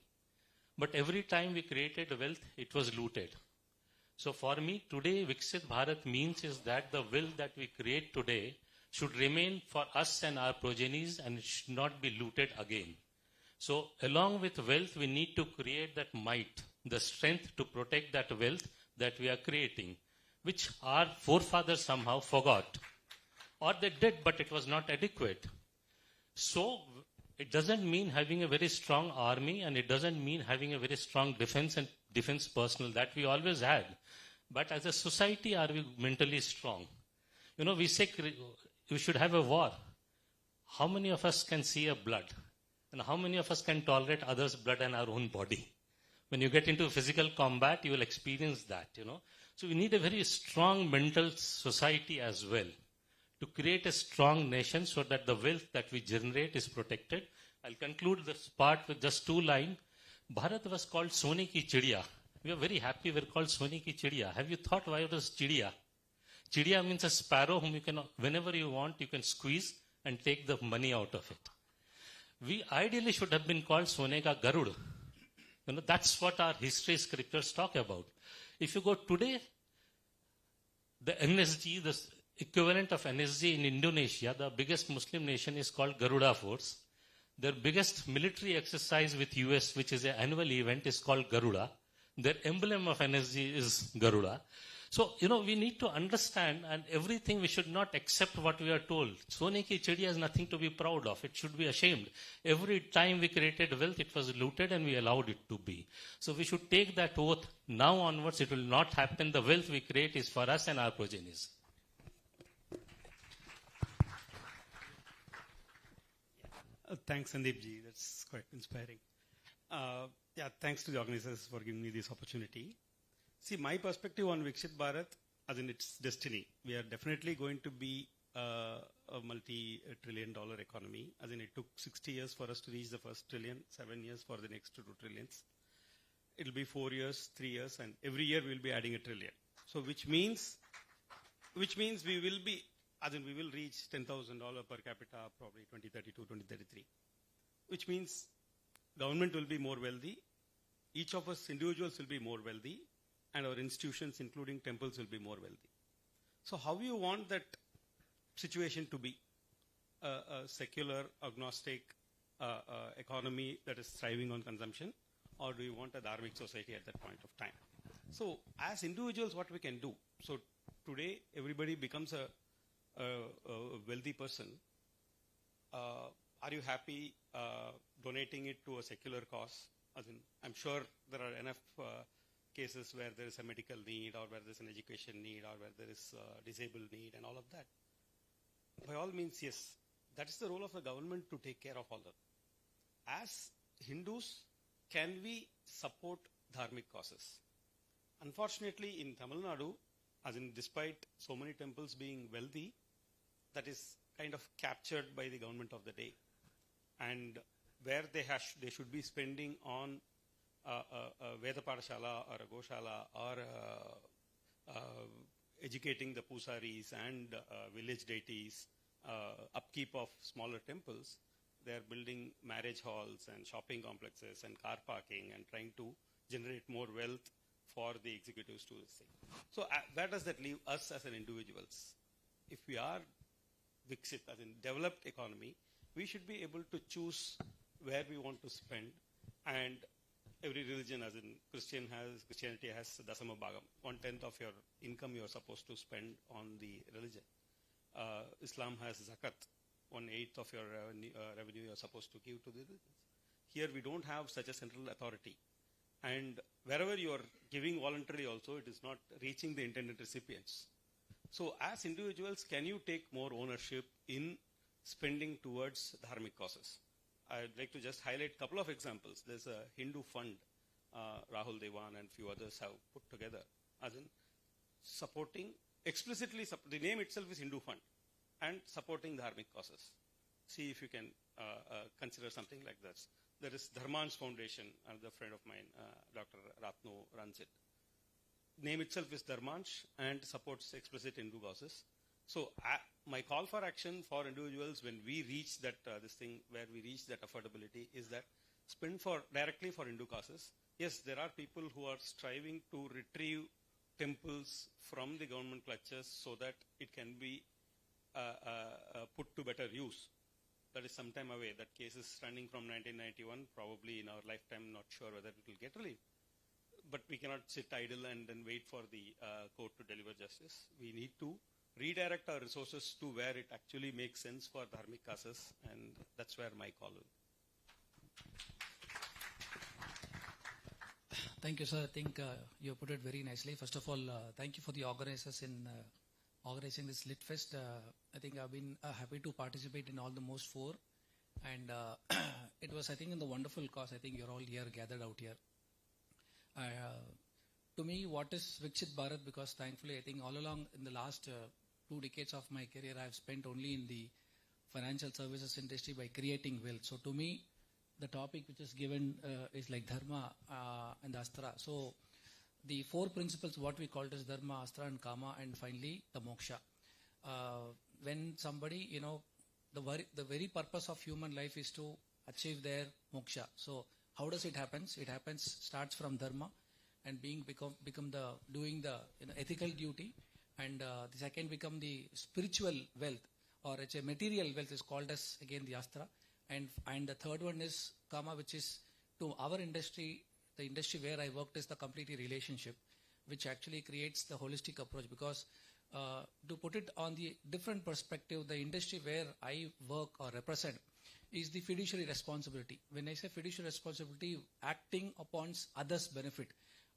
But every time we created wealth, it was looted. So for me, today, Viksit Bharat means is that the wealth that we create today should remain for us and our progenies and it should not be looted again. So along with wealth, we need to create that might, the strength to protect that wealth that we are creating, which our forefathers somehow forgot. Or they did, but it was not adequate. So it doesn't mean having a very strong army, and it doesn't mean having a very strong defense and defense personnel that we always had. But as a society, are we mentally strong? You know, we say we should have a war. How many of us can see a blood? And how many of us can tolerate others' blood and our own body? When you get into physical combat, you will experience that, you know. So we need a very strong mental society as well to create a strong nation so that the wealth that we generate is protected. I'll conclude this part with just 2 lines. Bharat was called Sone ki Chidiya. We are very happy we're called Sone ki Chidiya. Have you thought why it was Chidiya? Chidiya means a sparrow whom you can, whenever you want, you can squeeze and take the money out of it. We ideally should have been called Sone ka Garud. You know, that's what our history scriptures talk about. If you go today, the NSG, the equivalent of NSG in Indonesia, the biggest Muslim nation, is called Garuda Force. Their biggest military exercise with US, which is an annual event, is called Garuda. Their emblem of NSG is Garuda. So, you know, we need to understand, and everything we should not accept what we are told. Sone ki Chidiya has nothing to be proud of. It should be ashamed. Every time we created wealth, it was looted and we allowed it to be. So we should take that oath. Now onwards, it will not happen. The wealth we create is for us and our progenies. Thanks, Sandeep ji. That's quite inspiring. Thanks to the organizers for giving me this opportunity. See, my perspective on Viksit Bharat, as in its destiny, we are definitely going to be a multi-trillion-dollar economy. As in, it took 60 years for us to reach the first trillion, 7 years for the next 2 trillions. It'll be 4 years, 3 years, and every year we'll be adding a trillion. So, which means we will be, as in, we will reach $10,000 per capita, probably 2032, 2033. Which means government will be more wealthy. Each of us individuals will be more wealthy. And our institutions, including temples, will be more wealthy. So how you want that situation to be? A secular, agnostic economy that is thriving on consumption? Or do you want a dharmic society at that point of time? So as individuals, what we can do? So today, everybody becomes a wealthy person. Are you happy donating it to a secular cause? As in, I'm sure there are enough cases where there is a medical need, or where there is an education need, or where there is a disabled need, and all of that. By all means, yes, that is the role of the government to take care of all that. As Hindus, can we support dharmic causes? Unfortunately, in Tamil Nadu, as in despite so many temples being wealthy, that is kind of captured by the government of the day. And where they should be spending on a Veda Padashala or a Goshala or educating the pusaris and village deities, upkeep of smaller temples, they are building marriage halls and shopping complexes and car parking and trying to generate more wealth for the executives to this thing. So where does that leave us as an individuals? If we are Viksit, as in developed economy, we should be able to choose where we want to spend. And every religion, as in Christianity has Dasama Bhagam. 1/10 of your income you are supposed to spend on the religion. Islam has Zakat. 1/8 of your revenue you are supposed to give to the religions. Here we don't have such a central authority. And wherever you are giving voluntarily also, it is not reaching the intended recipients. So as individuals, can you take more ownership in spending towards dharmic causes? I'd like to just highlight a couple of examples. There's a Hindu fund, Rahul Devan and few others have put together, as in supporting, explicitly, the name itself is Hindu fund, and supporting dharmic causes. See if you can consider something like this. There is Dharma's Foundation, another friend of mine, Dr. Ratno runs it. Name itself is Dharmansh and supports explicit Hindu causes. So my call for action for individuals when we reach that this thing where we reach that affordability is that spend directly for Hindu causes. Yes, there are people who are striving to retrieve temples from the government clutches so that it can be put to better use. That is some time away. That case is running from 1991, probably in our lifetime, not sure whether it will get relief. But we cannot sit idle and then wait for the court to deliver justice. We need to redirect our resources to where it actually makes sense for dharmic causes, and that's where my call will. Thank you, sir. I think you put it very nicely. First of all, thank you for the organizers in organizing this Lit Fest. I think I've been happy to participate in almost 4. And it was, I think, in the wonderful cause. I think you're all here, gathered out here. To me, what is Viksit Bharat? Because thankfully, I think all along in the last 2 decades of my career, I've spent only in the financial services industry by creating wealth. So to me, the topic which is given is like Dharma and Astra. So the 4 principles, what we call it as Dharma, Astra and Kama, and finally the Moksha. When somebody, the very purpose of human life is to achieve their Moksha. So how does it happen? It starts from Dharma and doing the ethical duty, and the second become the spiritual wealth, or it's a material wealth is called as again the Astra, and the third one is Kama, which is to our industry, the industry where I worked is the completely relationship, which actually creates the holistic approach. Because to put it on the different perspective, the industry where I work or represent is the fiduciary responsibility. When I say fiduciary responsibility, acting upon others' benefit.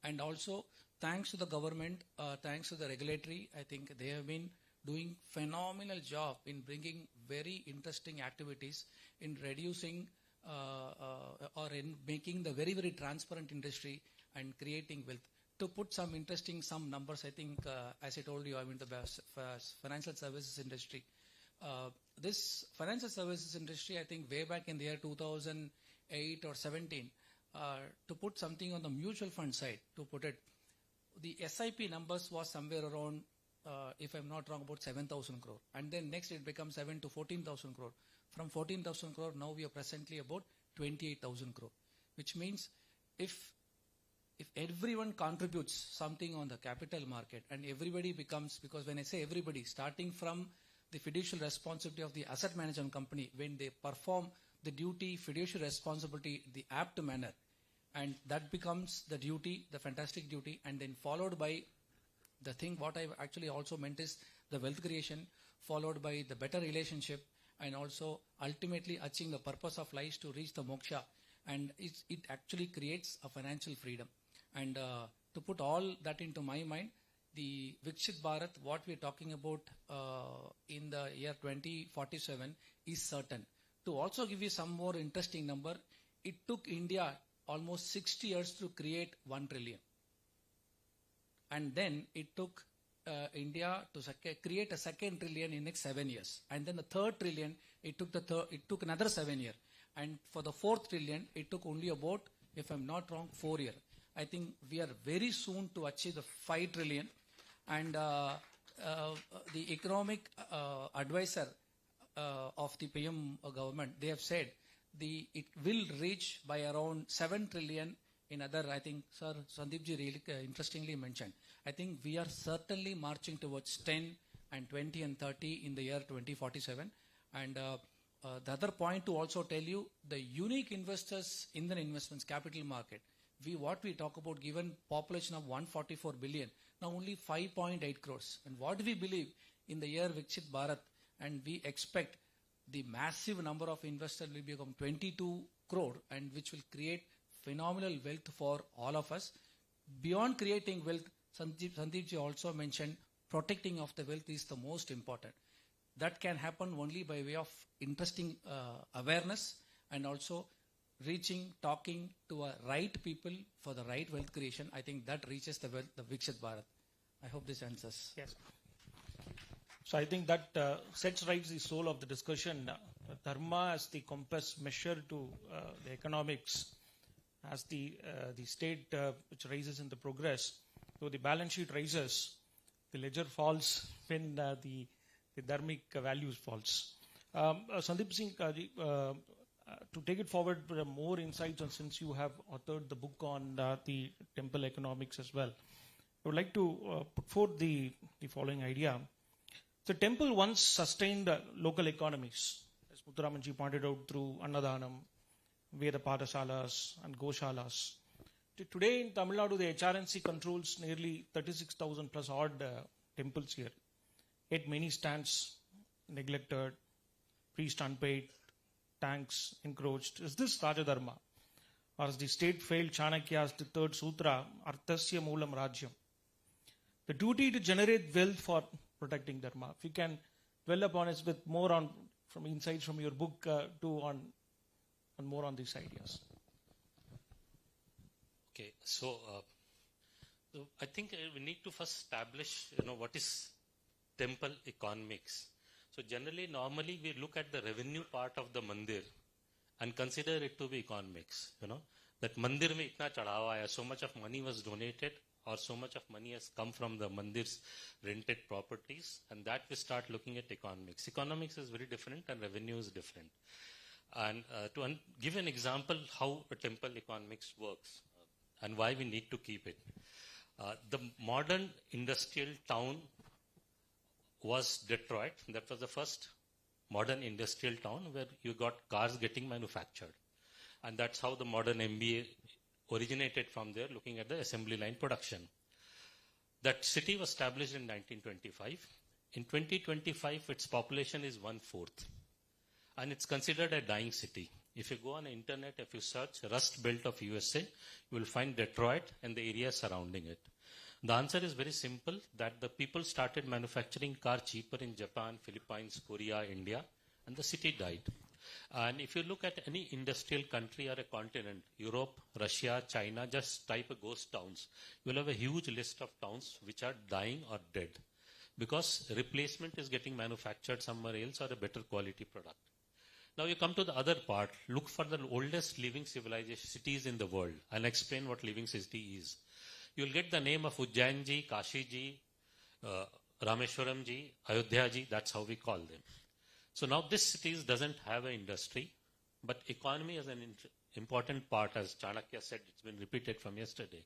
And also, thanks to the government, thanks to the regulatory, I think they have been doing phenomenal job in bringing very interesting activities in reducing or in making the very, very transparent industry and creating wealth. To put some numbers, I think, as I told you, I'm in the financial services industry. This financial services industry, I think way back in the year 2008 or 17, to put something on the mutual fund side, to put it, the SIP numbers was somewhere around, if I'm not wrong, about 7,000 crore. And then next it becomes 7 to 14,000 crore. From 14,000 crore, now we are presently about 28,000 crore. Which means if everyone contributes something on the capital market and everybody becomes, because when I say everybody, starting from the fiduciary responsibility of the asset management company, when they perform the duty, fiduciary responsibility, the apt manner, and that becomes the duty, the fantastic duty, and then followed by the thing what I actually also meant is the wealth creation, followed by the better relationship, and also ultimately achieving the purpose of life to reach the moksha. And it actually creates a financial freedom. And to put all that into my mind, the Viksit Bharat, what we're talking about in the year 2047 is certain. To also give you some more interesting number, it took India almost 60 years to create 1 trillion. And then it took India to create a 2nd trillion in next 7 years. And then the 3rd trillion, it took another 7 years. And for the 4th trillion, it took only about, if I'm not wrong, 4 years. I think we are very soon to achieve the 5 trillion. And the economic advisor of the PM government, they have said it will reach by around 7 trillion in other, I think, Sir Sandeepji really interestingly mentioned. I think we are certainly marching towards 10 and 20 and 30 in the year 2047. And the other point to also tell you, the unique investors in the investments capital market, what we talk about, given population of 144 billion, now only 5.8 crores. And what we believe in the year Viksit Bharat, and we expect the massive number of investors will become 22 crore, and which will create phenomenal wealth for all of us. Beyond creating wealth, Sandeepji also mentioned protecting of the wealth is the most important. That can happen only by way of interesting awareness and also talking to a right people for the right wealth creation. I think that reaches the Viksit Bharat. I hope this answers. Yes. So I think that sets right the soul of the discussion. Dharma as the compass measure to the economics, as the state which rises in the progress. So the balance sheet rises, the ledger falls when the the dharmic values false. Sandeep Singh, to take it forward, more insights on, since you have authored the book on the temple economics as well, I would like to put forth the following idea. The temple once sustained local economies, as Muthuramanji pointed out, through Annadanam, Veda Padasalas and Goshalas. Today in Tamil Nadu, the HRNC controls nearly 36,000 plus odd temples here. Yet many stands neglected, priest unpaid, tanks encroached. Is this Rajadharma? Or as the state failed Chanakya's the third sutra, Arthasya Moolam Rajyam? The duty to generate wealth for protecting Dharma. If you can dwell upon it with more on from insights from your book on more on these ideas. Okay, so I think we need to first establish, what is temple economics. So generally, normally we look at the revenue part of the mandir and consider it to be economics. That mandir mein itna chadhawa hai, so much of money was donated or so much of money has come from the mandir's rented properties, and that we start looking at economics. Economics is very different and revenue is different. And to give an example how a temple economics works and why we need to keep it. The modern industrial town was Detroit. That was the first modern industrial town where you got cars getting manufactured. And that's how the modern MBA originated from there, looking at the assembly line production. That city was established in 1925. In 2025, its population is 1/4. And it's considered a dying city. If you go on the internet, if you search Rust Belt of USA, you will find Detroit and the area surrounding it. The answer is very simple, that the people started manufacturing cars cheaper in Japan, Philippines, Korea, India, and the city died. And if you look at any industrial country or a continent, Europe, Russia, China, just type a ghost towns. You will have a huge list of towns which are dying or dead because replacement is getting manufactured somewhere else or a better quality product. Now you come to the other part. Look for the oldest living civilization cities in the world. I'll explain what living city is. You'll get the name of Ujjain-ji, Kashi-ji, Rameshwaram-ji, Ayodhya-ji. That's how we call them. So now this cities doesn't have an industry, but economy is an important part, as Chanakya said. It's been repeated from yesterday.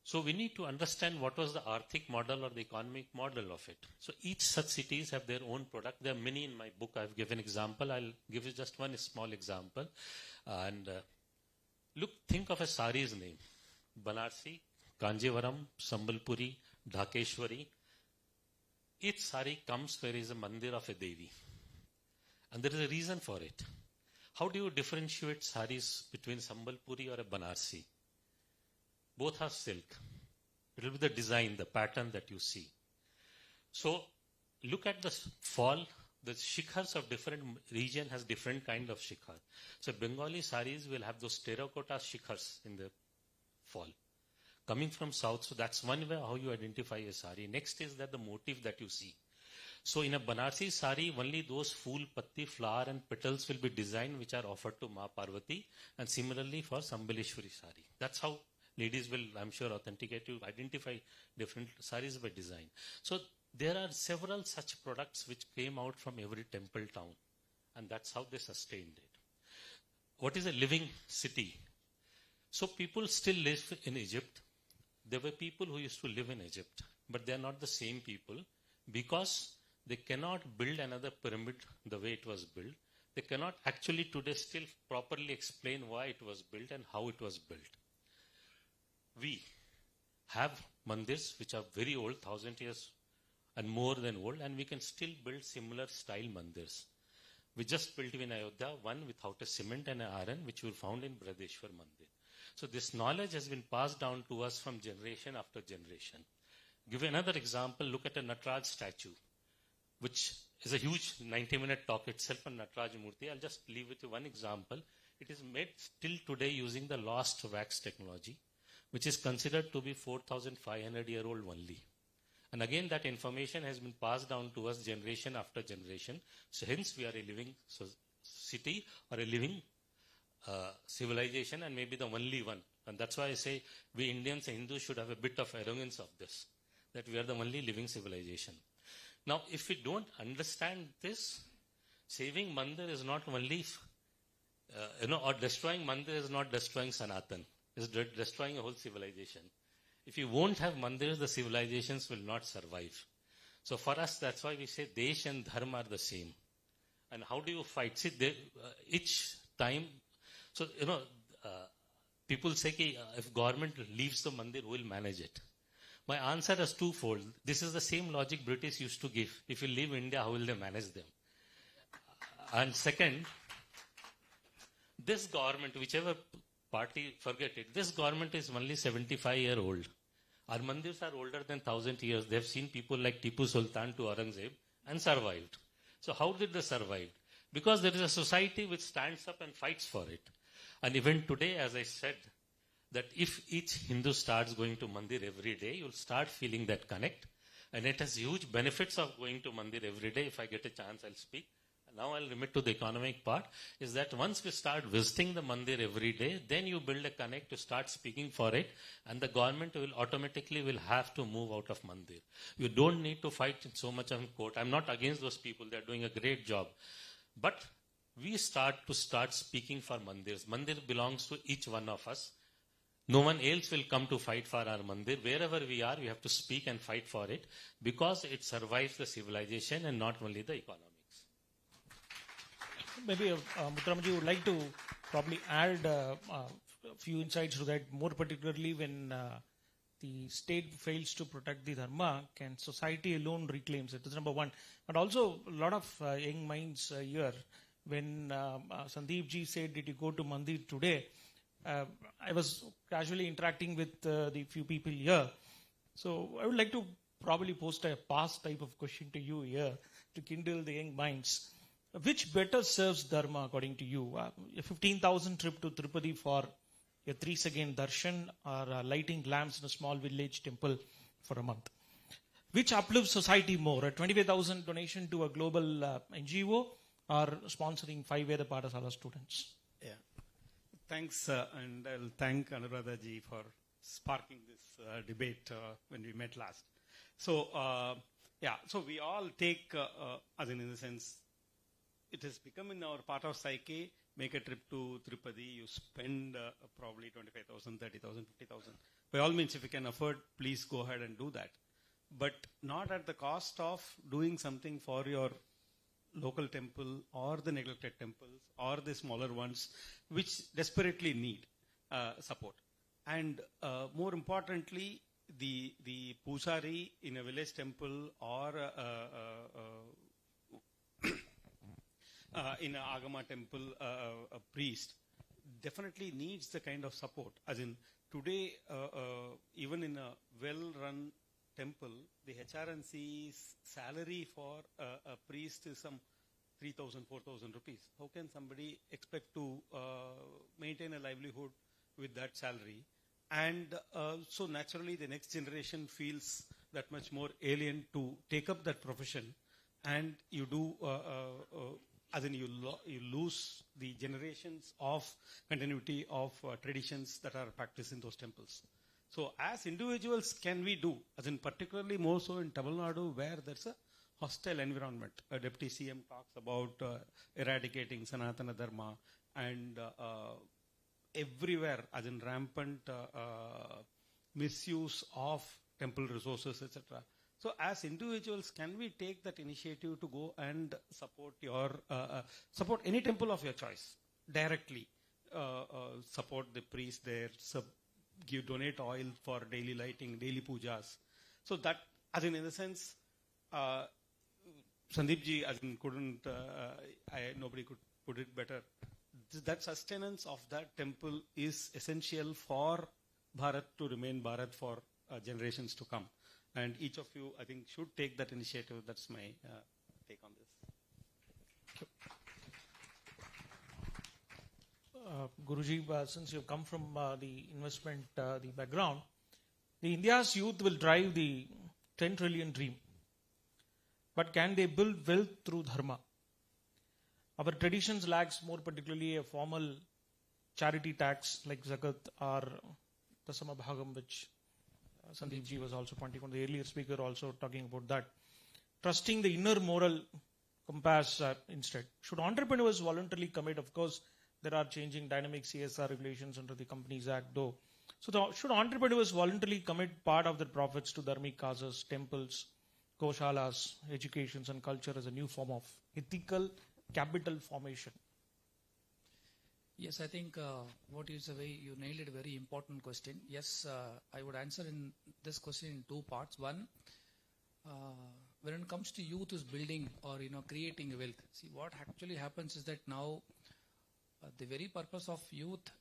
So we need to understand what was the Arthik model or the economic model of it. So each such cities have their own product. There are many in my book. I've given example. I'll give you just one small example. And think of a sari's name. Banarsi, Kanjivaram, Sambalpuri, Dhakeshwari. Each sari comes where is a mandir of a Devi. And there is a reason for it. How do you differentiate saris between Sambalpuri or a Banarsi? Both are silk. It will be the design, the pattern that you see. So look at the fall. The shikhars of different region has different kind of shikhar. So Bengali saris will have those terracotta shikhars in the fall. Coming from south, so that's one way how you identify a sari. Next is that the motif that you see. So in a Banarsi sari, only those fool, patti, flower and petals will be designed which are offered to Ma Parvati, and similarly for Sambaleshwari sari. That's how ladies will, I'm sure, authenticate to identify different saris by design. So there are several such products which came out from every temple town, and that's how they sustained it. What is a living city? So people still live in Egypt. There were people who used to live in Egypt, but they are not the same people because they cannot build another pyramid the way it was built. They cannot actually today still properly explain why it was built and how it was built. We have mandirs which are very old, 1,000 years and more than old, and we can still build similar style mandirs. We just built in Ayodhya one without a cement and an iron, which we found in Bradeshwar Mandir. So this knowledge has been passed down to us from generation after generation. Give another example. Look at a Nataraj statue, which is a huge 90-minute talk itself on Nataraj Murti. I'll just leave with you one example. It is made still today using the lost wax technology, which is considered to be 4,500-year-old only. And again, that information has been passed down to us generation after generation. So hence, we are a living city or a living civilization, and maybe the only one. And that's why I say we Indians and Hindus should have a bit of arrogance of this, that we are the only living civilization. Now, if we don't understand this, saving mandir is not only, or destroying mandir is not destroying Sanatan. It's destroying a whole civilization. If you won't have mandirs, the civilizations will not survive. So for us, that's why we say Desh and Dharma are the same. And how do you fight? See, each time, so, people say, if government leaves the mandir, who will manage it? My answer is twofold. This is the same logic British used to give. If you leave India, how will they manage them? And second, this government, whichever party, forget it, this government is only 75-year-old. Our mandirs are older than 1,000 years. They have seen people like Tipu Sultan to Aurangzeb and survived. So how did they survive? Because there is a society which stands up and fights for it. And even today, as I said, that if each Hindu starts going to mandir every day, you'll start feeling that connect. And it has huge benefits of going to mandir every day. If I get a chance, I'll speak. Now I'll remit to the economic part, is that once we start visiting the mandir every day, then you build a connect to start speaking for it, and the government will automatically have to move out of mandir. You don't need to fight so much on court. I'm not against those people. They're doing a great job. But we start speaking for mandirs. Mandir belongs to each one of us. No one else will come to fight for our mandir. Wherever we are, we have to speak and fight for it, because it survives the civilization and not only the economy. Maybe Muttaramaji would like to probably add a few insights to that, more particularly when the state fails to protect the Dharma, can society alone reclaims it? That's number one. But also a lot of young minds here, when Sandeep ji said, did you go to mandir today? I was casually interacting with the few people here. So I would like to probably post a past type of question to you here to kindle the young minds. Which better serves Dharma according to you? A 15,000 trip to Tirupati for a 3-second darshan, or lighting lamps in a small village temple for a month? Which uplifts society more? A 25,000 donation to a global NGO, or sponsoring 5 Veda Padasala students? Yeah. Thanks, and I'll thank Anuradha ji for sparking this debate when we met last. So, so we all take, as in the sense, it has become in our part of psyche. Make a trip to Tirupati, you spend probably 25,000, 30,000, 50,000. By all means, if you can afford, please go ahead and do that. But not at the cost of doing something for your local temple or the neglected temples or the smaller ones, which desperately need support. And more importantly, the pujaari in a village temple or in an Agama temple, a priest definitely needs the kind of support. As in today, even in a well-run temple, the HRNC's salary for a priest is some 3,000, 4,000 rupees. How can somebody expect to maintain a livelihood with that salary? And so naturally the next generation feels that much more alien to take up that profession, and you do as in you lose the generations of continuity of traditions that are practiced in those temples. So as individuals, can we do, as in particularly more so in Tamil Nadu, where there's a hostile environment. A Deputy CM talks about eradicating Sanatana Dharma, and everywhere, as in rampant misuse of temple resources, etc. So as individuals, can we take that initiative to go and support your support any temple of your choice directly? Support the priest there, donate oil for daily lighting, daily pujas. So that, as in the sense, Sandeep ji, as in couldn't, nobody could put it better. That sustenance of that temple is essential for Bharat to remain Bharat for generations to come. And each of you, I think, should take that initiative. That's my take on this. Guruji, since you've come from the investment, the background, the India's youth will drive the 10 trillion dream. But can they build wealth through dharma? Our traditions lacks more particularly a formal charity tax like zakat or Dasama Bhagam, which Sandeep ji was also pointing on, the earlier speaker also talking about that. trusting the inner moral compass instead. Should entrepreneurs voluntarily commit? Of course, there are changing dynamic CSR regulations under the Companies Act, though. So, should entrepreneurs voluntarily commit part of their profits to dharmic causes, temples, goshalas, educations, and culture as a new form of ethical capital formation? Yes, I think what is the way you nailed it, a very important question. Yes, I would answer in this question in two parts. One, when it comes to youth is building or creating wealth. See, what actually happens is that now the very purpose of youth,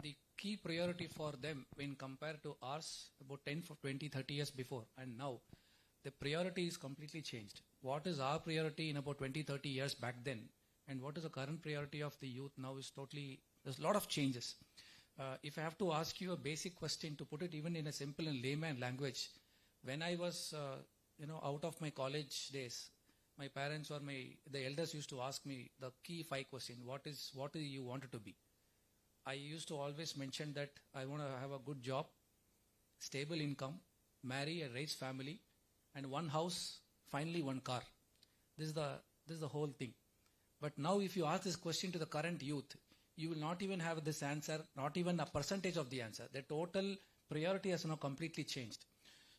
the key priority for them when compared to ours about 10, 20, 30 years before and now, the priority is completely changed. What is our priority in about 20, 30 years back then and what is the current priority of the youth now is totally, there's a lot of changes. If I have to ask you a basic question, to put it even in a simple and layman language, when I was out of my college days, my parents or the elders used to ask me the key 5 questions. What do you wanted to be? I used to always mention that I want to have a good job, stable income, marry and raise family, and one house, finally one car. This is the whole thing. But now if you ask this question to the current youth, you will not even have this answer, not even a percentage of the answer. The total priority has now completely changed.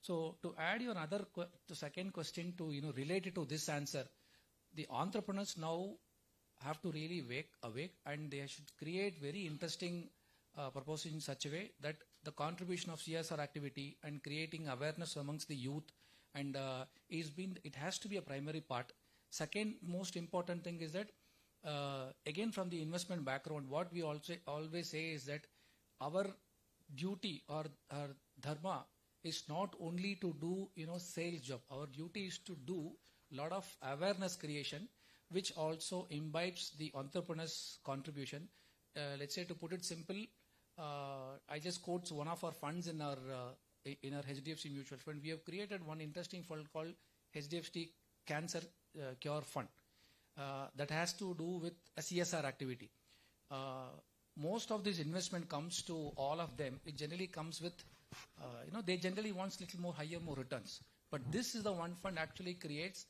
So to add your the second question to relate it to this answer, the entrepreneurs now have to really wake awake and they should create very interesting proposals in such a way that the contribution of CSR activity and creating awareness amongst the youth and it has to be a primary part. Second most important thing is that again from the investment background, what we also always say is that our duty or our dharma is not only to do sales job. Our duty is to do a lot of awareness creation, which also imbibes the entrepreneur's contribution. Let's say, to put it simple, I just quote one of our funds in our HDFC Mutual Fund. We have created one interesting fund called HDFC Cancer Cure Fund that has to do with a CSR activity. Most of this investment comes to all of them. It generally comes with, they generally want little more higher, more returns. But this is the one fund actually creates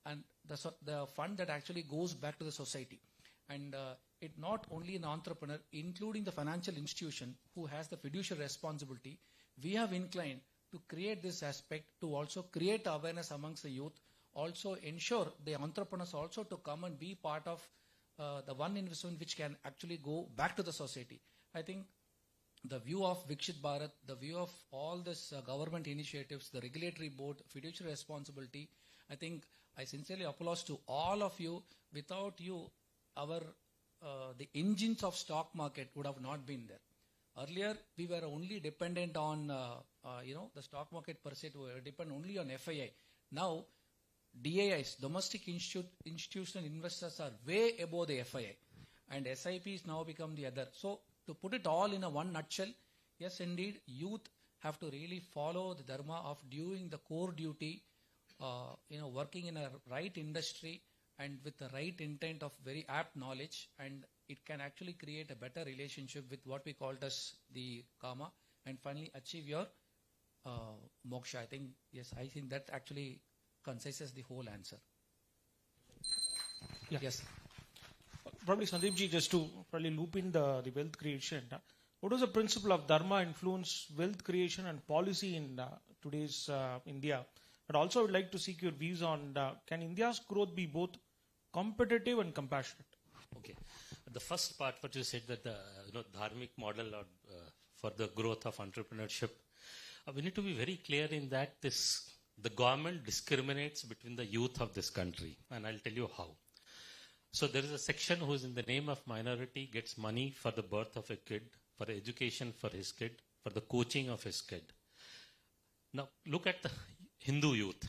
and the fund that actually goes back to the society. And it not only an entrepreneur, including the financial institution who has the fiduciary responsibility, we have inclined to create this aspect to also create awareness amongst the youth, also ensure the entrepreneurs also to come and be part of the one investment which can actually go back to the society. I think the view of Viksit Bharat, the view of all this government initiatives, the regulatory board, fiduciary responsibility, I think I sincerely applaud to all of you. Without you, the engines of stock market would have not been there. Earlier, we were only dependent on, the stock market per se, to depend only on FII. Now, DIIs, domestic institutional investors, are way above the FII. And SIPs now become the other. So, to put it all in a one nutshell, yes, indeed, youth have to really follow the dharma of doing the core duty, working in a right industry and with the right intent of very apt knowledge, and it can actually create a better relationship with what we called as the karma, and finally achieve your moksha. I think that actually concises the whole answer. Yeah. Yes. Probably Sandeepji, just to probably loop in the wealth creation. What does the principle of dharma influence wealth creation and policy in today's India? But also I would like to seek your views on can India's growth be both competitive and compassionate? Okay. The first part, what you said, that the dharmic model for the growth of entrepreneurship, we need to be very clear in that the government discriminates between the youth of this country, and I'll tell you how. So there is a section who is in the name of minority gets money for the birth of a kid, for education for his kid, for the coaching of his kid. Now look at the Hindu youth.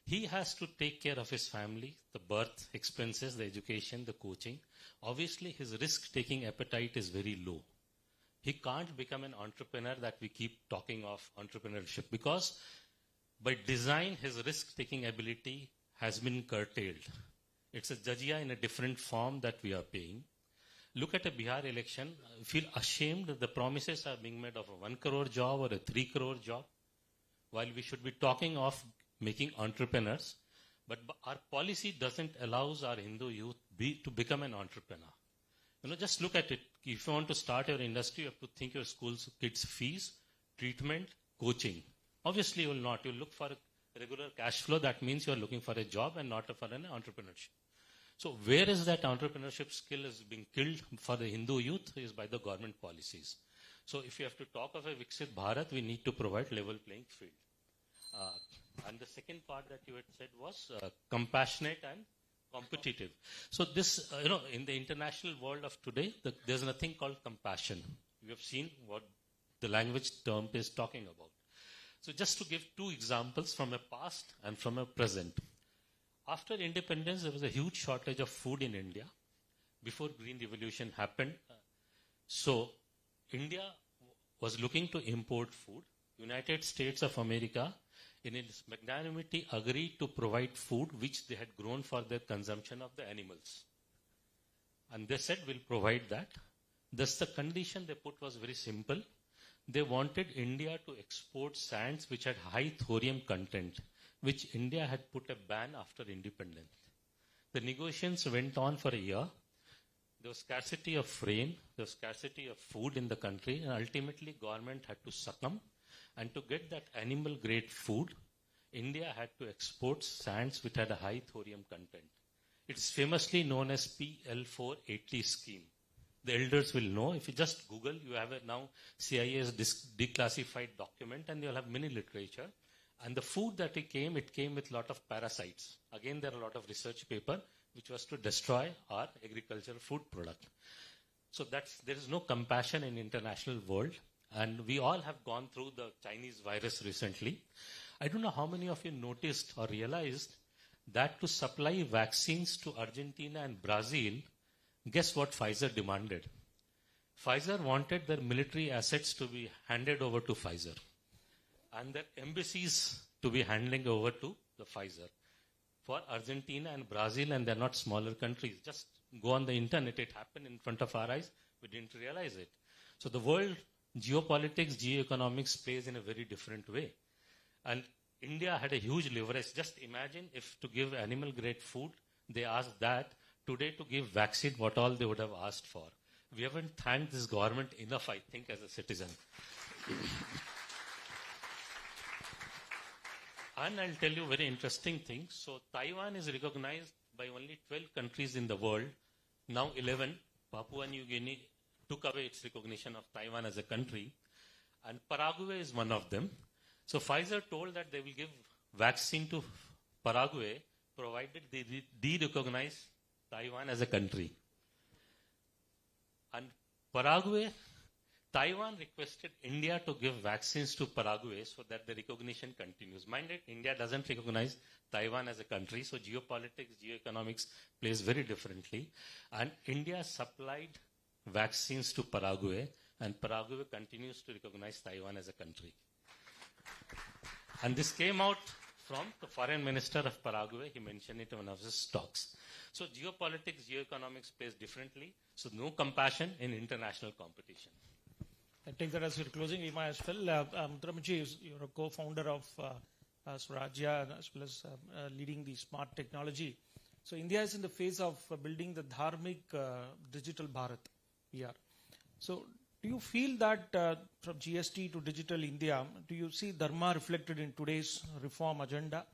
He has to take care of his family, the birth expenses, the education, the coaching. Obviously, his risk-taking appetite is very low. He can't become an entrepreneur that we keep talking of entrepreneurship, because by design, his risk-taking ability has been curtailed. It's a jizya in a different form that we are paying. Look at a Bihar election. I feel ashamed that the promises are being made of a 1 crore job or a 3 crore job, while we should be talking of making entrepreneurs. But our policy doesn't allow our Hindu youth to become an entrepreneur. Just look at it. If you want to start your industry, you have to think your school's kids' fees, treatment, coaching. Obviously, you will not. You will look for a regular cash flow. That means you are looking for a job and not for an entrepreneurship. So where is that entrepreneurship skill is being killed for the Hindu youth is by the government policies. So if you have to talk of a Viksit Bharat, we need to provide level playing field. And the second part that you had said was compassionate and competitive. So this, in the international world of today, there's nothing called compassion. You have seen what the language term is talking about. So just to give two examples from a past and from a present. After independence, there was a huge shortage of food in India before Green Revolution happened. So India was looking to import food. United States of America, in its magnanimity, agreed to provide food which they had grown for their consumption of the animals. And they said, we'll provide that. Thus, the condition they put was very simple. They wanted India to export sands which had high thorium content, which India had put a ban after independence. The negotiations went on for a year. There was scarcity of rain, there was scarcity of food in the country, and ultimately government had to succumb. And to get that animal grade food, India had to export sands which had a high thorium content. It's famously known as PL480 scheme. The elders will know. If you just Google, you have now CIA's declassified document and you'll have many literature. And the food that it came with a lot of parasites. Again, there are a lot of research paper which was to destroy our agricultural food product. So there is no compassion in international world. And we all have gone through the Chinese virus recently. I don't know how many of you noticed or realized that to supply vaccines to Argentina and Brazil, guess what Pfizer demanded? Pfizer wanted their military assets to be handed over to Pfizer and their embassies to be handing over to the Pfizer. For Argentina and Brazil, and they're not smaller countries, just go on the internet, it happened in front of our eyes, we didn't realize it. So the world geopolitics, geoeconomics plays in a very different way. And India had a huge leverage. Just imagine if to give animal grade food, they asked that. Today to give vaccine, what all they would have asked for. We haven't thanked this government enough, I think, as a citizen. And I'll tell you a very interesting thing. So Taiwan is recognized by only 12 countries in the world. Now 11. Papua New Guinea took away its recognition of Taiwan as a country. And Paraguay is one of them. So Pfizer told that they will give vaccine to Paraguay provided they de-recognize Taiwan as a country. And Taiwan requested India to give vaccines to Paraguay so that the recognition continues. Mind it, India doesn't recognize Taiwan as a country, so geopolitics, geoeconomics plays very differently. And India supplied vaccines to Paraguay, and Paraguay continues to recognize Taiwan as a country. And this came out from the foreign minister of Paraguay. He mentioned it in one of his talks. So geopolitics, geoeconomics plays differently. So no compassion in international competition. I take that as your closing remark as well. Muthuramchi, you're a co-founder of Swarajya as well as leading the smart technology. So India is in the phase of building the Dharmic digital Bharat. So do you feel that from GST to digital India, do you see Dharma reflected in today's reform agenda?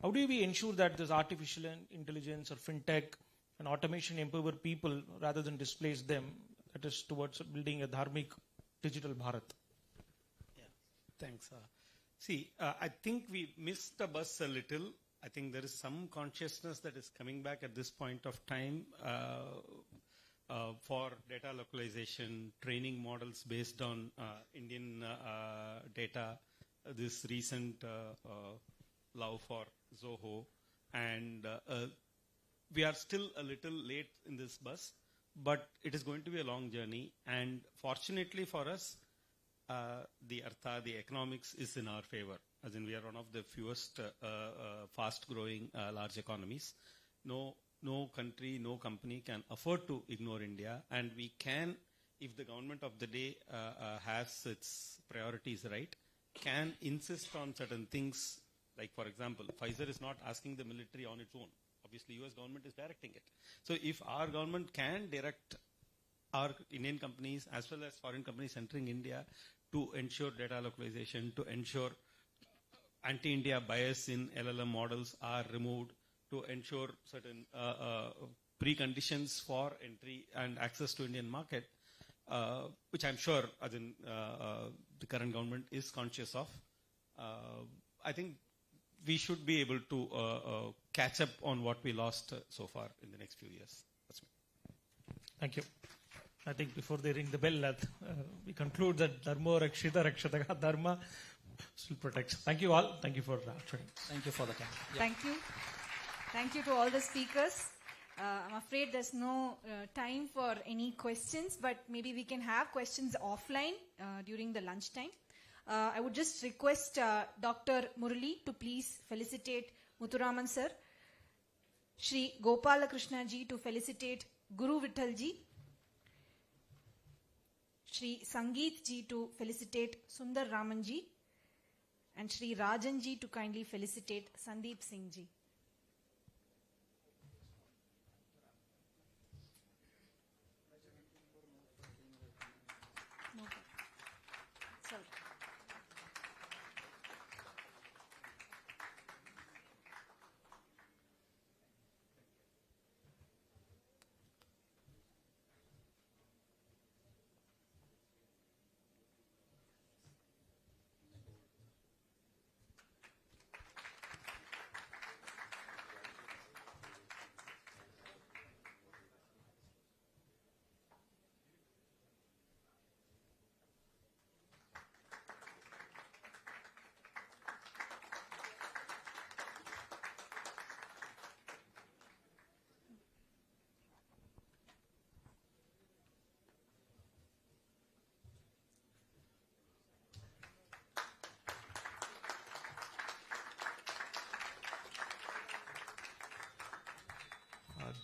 How do we ensure that this artificial intelligence or fintech and automation empower people rather than displace them? That is towards building a Dharmic digital Bharat. Yeah, thanks. I think we missed the bus a little. I think there is some consciousness that is coming back at this point of time for data localization, training models based on Indian data, this recent love for Zoho, and we are still a little late in this bus, but it is going to be a long journey. And fortunately for us, the economics is in our favor, as in we are one of the fewest fast-growing large economies. No country, no company can afford to ignore India, and we can, if the government of the day has its priorities right, can insist on certain things Like, for example, Pfizer is not asking the military on its own. Obviously, US government is directing it. So if our government can direct our Indian companies as well as foreign companies entering India to ensure data localization, to ensure anti-India bias in LLM models are removed, to ensure certain preconditions for entry and access to Indian market, which I'm sure as in, the current government is conscious of. I think we should be able to catch up on what we lost so far in the next few years. That's me. Thank you. I think before they ring the bell, we conclude that Dharma Rakshita Rakshataga Dharma still protects. Thank you all. Thank you for joining. Thank you for the time. Yeah. Thank you. Thank you to all the speakers. I'm afraid there's no time for any questions, but maybe we can have questions offline during the lunchtime. I would just request Dr. Murali to please felicitate Muthuraman sir, Shri Gopala Krishna ji to felicitate Guru Vittal ji, Shri Sangeet ji to felicitate Sundar Raman ji, and Shri Rajan ji to kindly felicitate Sandeep Singh ji. No problem. Sorry.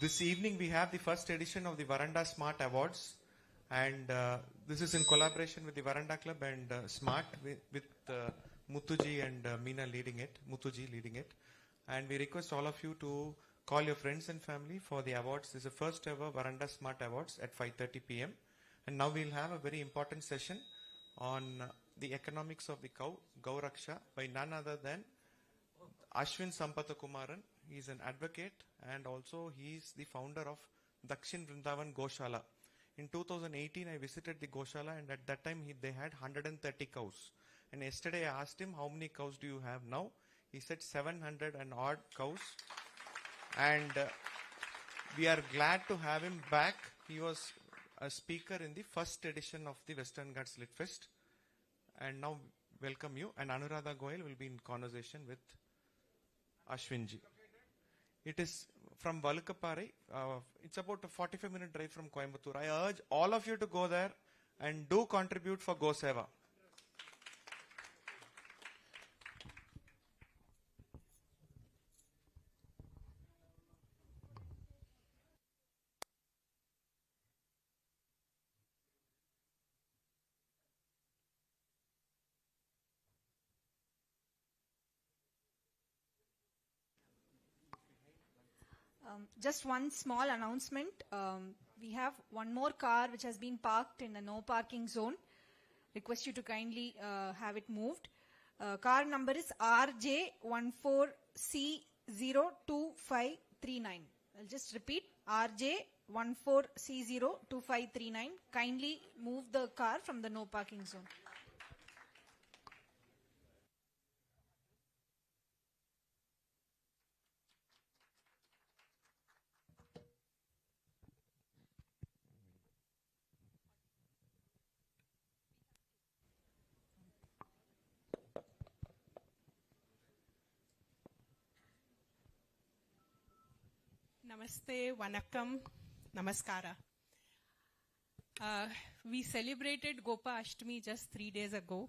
This evening we have the first edition of the Varandah Smart Awards, and this is in collaboration with the Varandah Club and Smart with Muthuji and Meena leading it, Muthuji leading it. And we request all of you to call your friends and family for the awards. This is the first ever Varandah Smart Awards at 5:30 p.m. And now we'll have a very important session on the economics of the cow, Gauraksha, by none other than Ashwin Sampathakumaran. He is an advocate and also he is the founder of Dakshin Vrindavan Goshala. In 2018, I visited the Goshala, and at that time they had 130 cows. And yesterday I asked him, how many cows do you have now? He said 700 and odd cows. And we are glad to have him back. He was a speaker in the first edition of the Western Ghats Lit Fest. And now welcome you. And Anuradha Goyal will be in conversation with Ashwinji. It is from Valukapari. It's about a 45-minute drive from Coimbatore. I urge all of you to go there and do contribute for Go Seva. Just one small announcement. We have one more car which has been parked in the no parking zone. Request you to kindly have it moved. Car number is RJ14C02539. I'll just repeat, RJ14C02539. Kindly move the car from the no parking zone. Namaste, Vanakkam, Namaskara. We celebrated Gopa Ashtami just 3 days ago.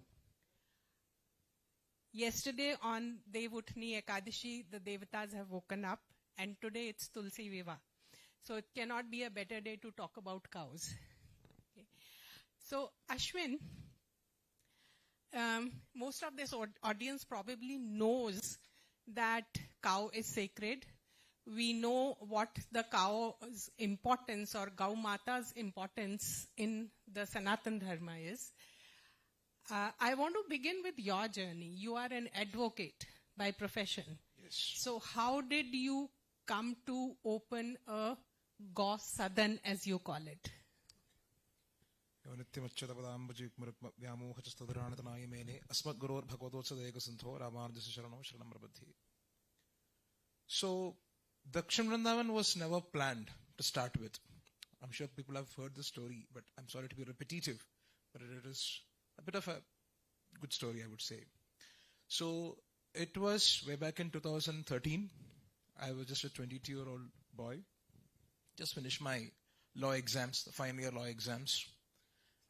Yesterday on Devutni Ekadashi, the Devatas have woken up, and today it's Tulsi Viva. So it cannot be a better day to talk about cows. Okay. So Ashwin, most of this audience probably knows that cow is sacred. We know what the cow's importance or Gau Mata's importance in the Sanatan Dharma is. I want to begin with your journey. You are an advocate by profession. Yes. So how did you come to open a Gau Sadan, as you call it? So, Dakshin Vrindavan was never planned to start with. I'm sure people have heard the story, but I'm sorry to be repetitive, but it is a bit of a good story, I would say. So, it was way back in 2013. I was just a 22-year-old boy. Just finished my law exams, the final year law exams.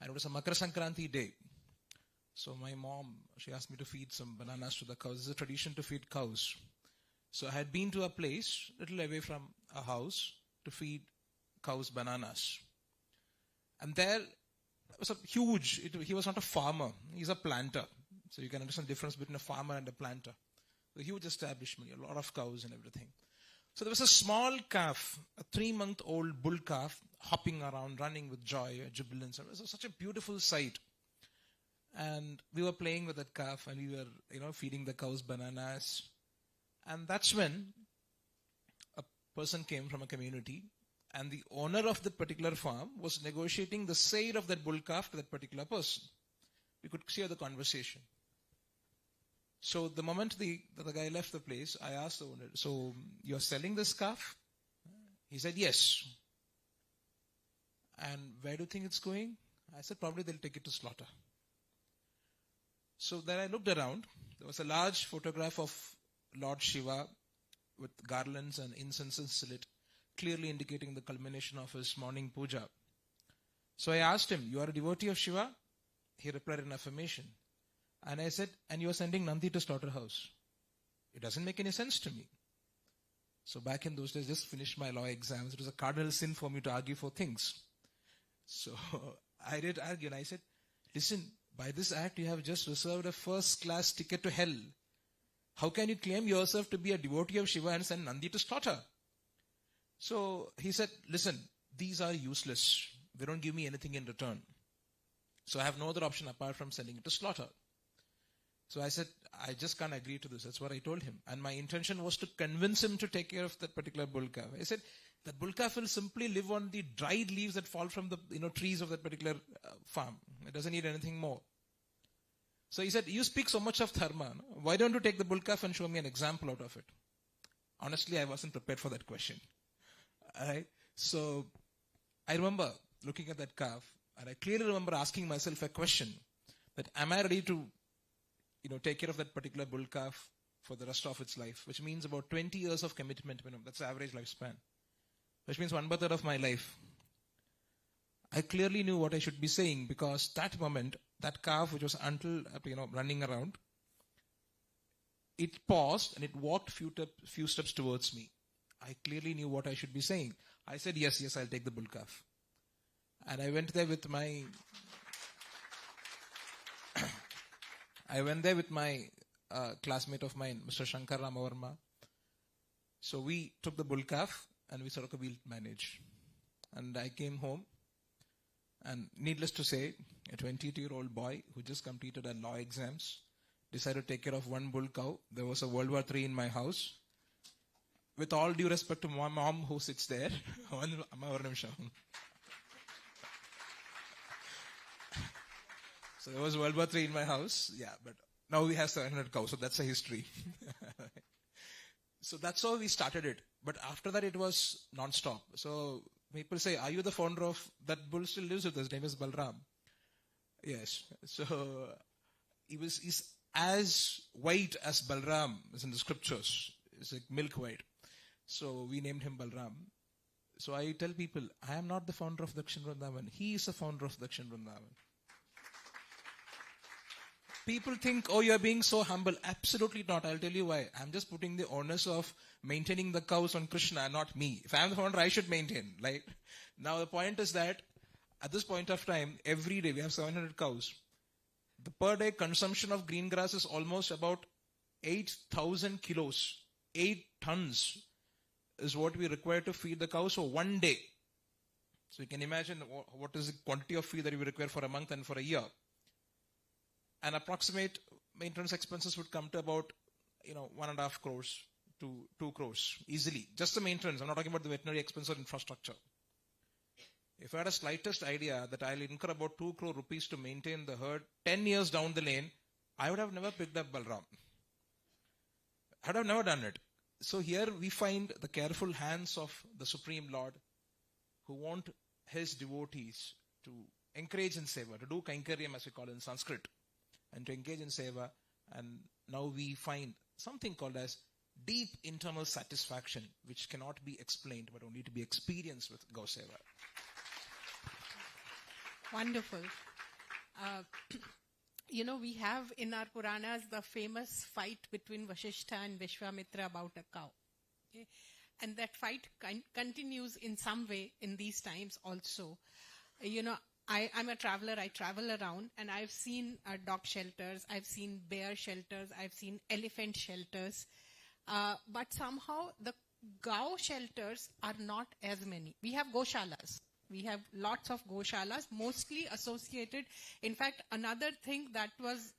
And it was a Makar Sankranti day. So my mom, she asked me to feed some bananas to the cows. It's a tradition to feed cows. So I had been to a place a little away from a house to feed cows bananas. And there was a huge, he was not a farmer, he's a planter. So you can understand the difference between a farmer and a planter. A huge establishment, a lot of cows and everything. So there was a small calf, a 3-month-old bull calf, hopping around, running with joy, jubilance. It was such a beautiful sight. And we were playing with that calf, and we were, feeding the cows bananas. And that's when a person came from a community, and the owner of the particular farm was negotiating the sale of that bull calf to that particular person. We could hear the conversation. So the moment the guy left the place, I asked the owner, so you're selling this calf? He said, yes. And where do you think it's going? I said, probably they'll take it to slaughter. So then I looked around. There was a large photograph of Lord Shiva with garlands and incenses lit, clearly indicating the culmination of his morning puja. So I asked him, you are a devotee of Shiva? He replied in affirmation. And I said, and you are sending Nandi to slaughterhouse. It doesn't make any sense to me. So back in those days, just finished my law exams. It was a cardinal sin for me to argue for things. So I did argue, and I said, listen, by this act you have just reserved a first-class ticket to hell. How can you claim yourself to be a devotee of Shiva and send Nandi to slaughter? So he said, listen, these are useless. They don't give me anything in return. So I have no other option apart from sending it to slaughter. So I said, I just can't agree to this. That's what I told him. And my intention was to convince him to take care of that particular bull calf. I said, that bull calf will simply live on the dried leaves that fall from the trees of that particular farm. It doesn't need anything more. So he said, you speak so much of dharma. No? Why don't you take the bull calf and show me an example out of it? Honestly, I wasn't prepared for that question. Alright? So I remember looking at that calf, and I clearly remember asking myself a question, that am I ready to take care of that particular bull calf for the rest of its life, which means about 20 years of commitment minimum. That's the average lifespan, which means 1/3 of my life. I clearly knew what I should be saying, because that moment, that calf which was running around, it paused and it walked few steps towards me. I clearly knew what I should be saying. I said, yes, I'll take the bull calf. And I went there with my classmate of mine, Mr. Shankar Ramavarma. So we took the bull calf and we sort of we'll manage. And I came home, and needless to say, a 22-year-old boy who just completed a law exams decided to take care of one bull cow. There was a World War III in my house. With all due respect to my mom who sits there, so there was World War III in my house. Yeah, but now we have 700 cows, so that's a history. So that's how we started it. But after that, it was non-stop. So people say, are you the founder of that bull? Still lives with us. His name is Balram. Yes. So he's as white as Balram is in the scriptures. It's like milk white. So we named him Balram. So I tell people, I am not the founder of Dakshin Vrindavan. He is the founder of Dakshin Vrindavan. People think, oh, you're being so humble. Absolutely not. I'll tell you why. I'm just putting the onus of maintaining the cows on Krishna, not me. If I'm the founder, I should maintain. Right? Now the point is that at this point of time, every day we have 700 cows. The per day consumption of green grass is almost about 8,000 kilos, 8 tons is what we require to feed the cows for one day. So you can imagine what is the quantity of feed that we require for a month and for a year. And approximate maintenance expenses would come to about 1.5 crores to 2 crores easily. Just the maintenance. I'm not talking about the veterinary expense or infrastructure. If I had a slightest idea that I'll incur about 2 crore rupees to maintain the herd 10 years down the lane, I would have never picked up Balram. I would have never done it. So here we find the careful hands of the Supreme Lord who want his devotees to encourage in seva, to do kainkaryam as we call it in Sanskrit, and to engage in seva. And now we find something called as deep internal satisfaction, which cannot be explained but only to be experienced with Gau Seva. Wonderful. We have in our Puranas the famous fight between Vasishtha and Vishwamitra about a cow. Okay? And that fight continues in some way in these times also. I'm a traveler, I travel around, and I've seen dog shelters, I've seen bear shelters, I've seen elephant shelters. But somehow the cow shelters are not as many. We have goshalas. We have lots of goshalas, mostly associated. In fact, another thing that was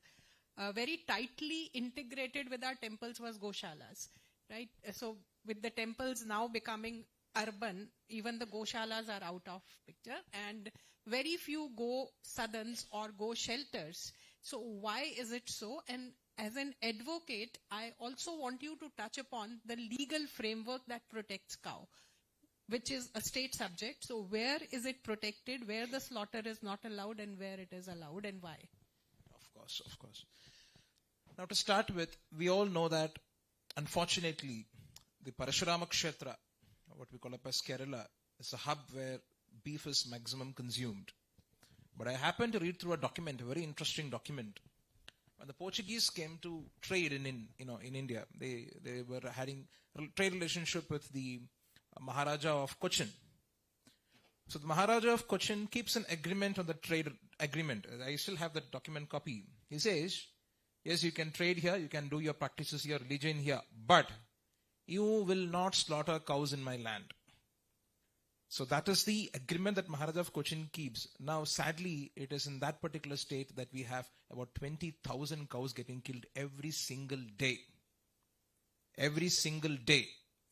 very tightly integrated with our temples was goshalas, right? So with the temples now becoming urban, even the goshalas are out of picture, and very few go sadhans or go shelters. So why is it so? And as an advocate, I also want you to touch upon the legal framework that protects cow, which is a state subject. So where is it protected, where the slaughter is not allowed, and where it is allowed, and why? Of course. Now to start with, we all know that unfortunately the Parashurama Kshetra, what we call up as Kerala, is a hub where beef is maximum consumed. But I happened to read through a document, a very interesting document. When the Portuguese came to trade in India, they were having a trade relationship with the Maharaja of Cochin. So the Maharaja of Cochin keeps an agreement on the trade agreement. I still have the document copy. He says, yes, you can trade here, you can do your practices here, religion here, but you will not slaughter cows in my land. So that is the agreement that Maharaja of Cochin keeps. Now, sadly, it is in that particular state that we have about 20,000 cows getting killed every single day. Every single day.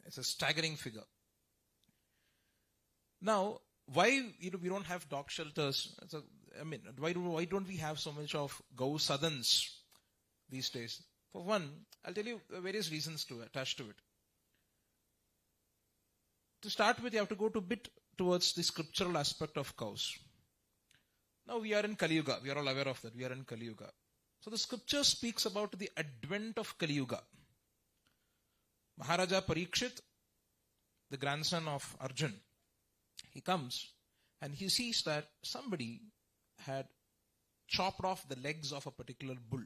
It's a staggering figure. Now, why we don't have dog shelters? Why don't we have so much of Gau Sadhans these days? For one, I'll tell you various reasons attached to it. To start with, you have to go a bit towards the scriptural aspect of cows. Now we are in Kali Yuga. We are all aware of that. We are in Kali Yuga. So the scripture speaks about the advent of Kali Yuga. Maharaja Parikshit, the grandson of Arjun, he comes and he sees that somebody had chopped off the legs of a particular bull.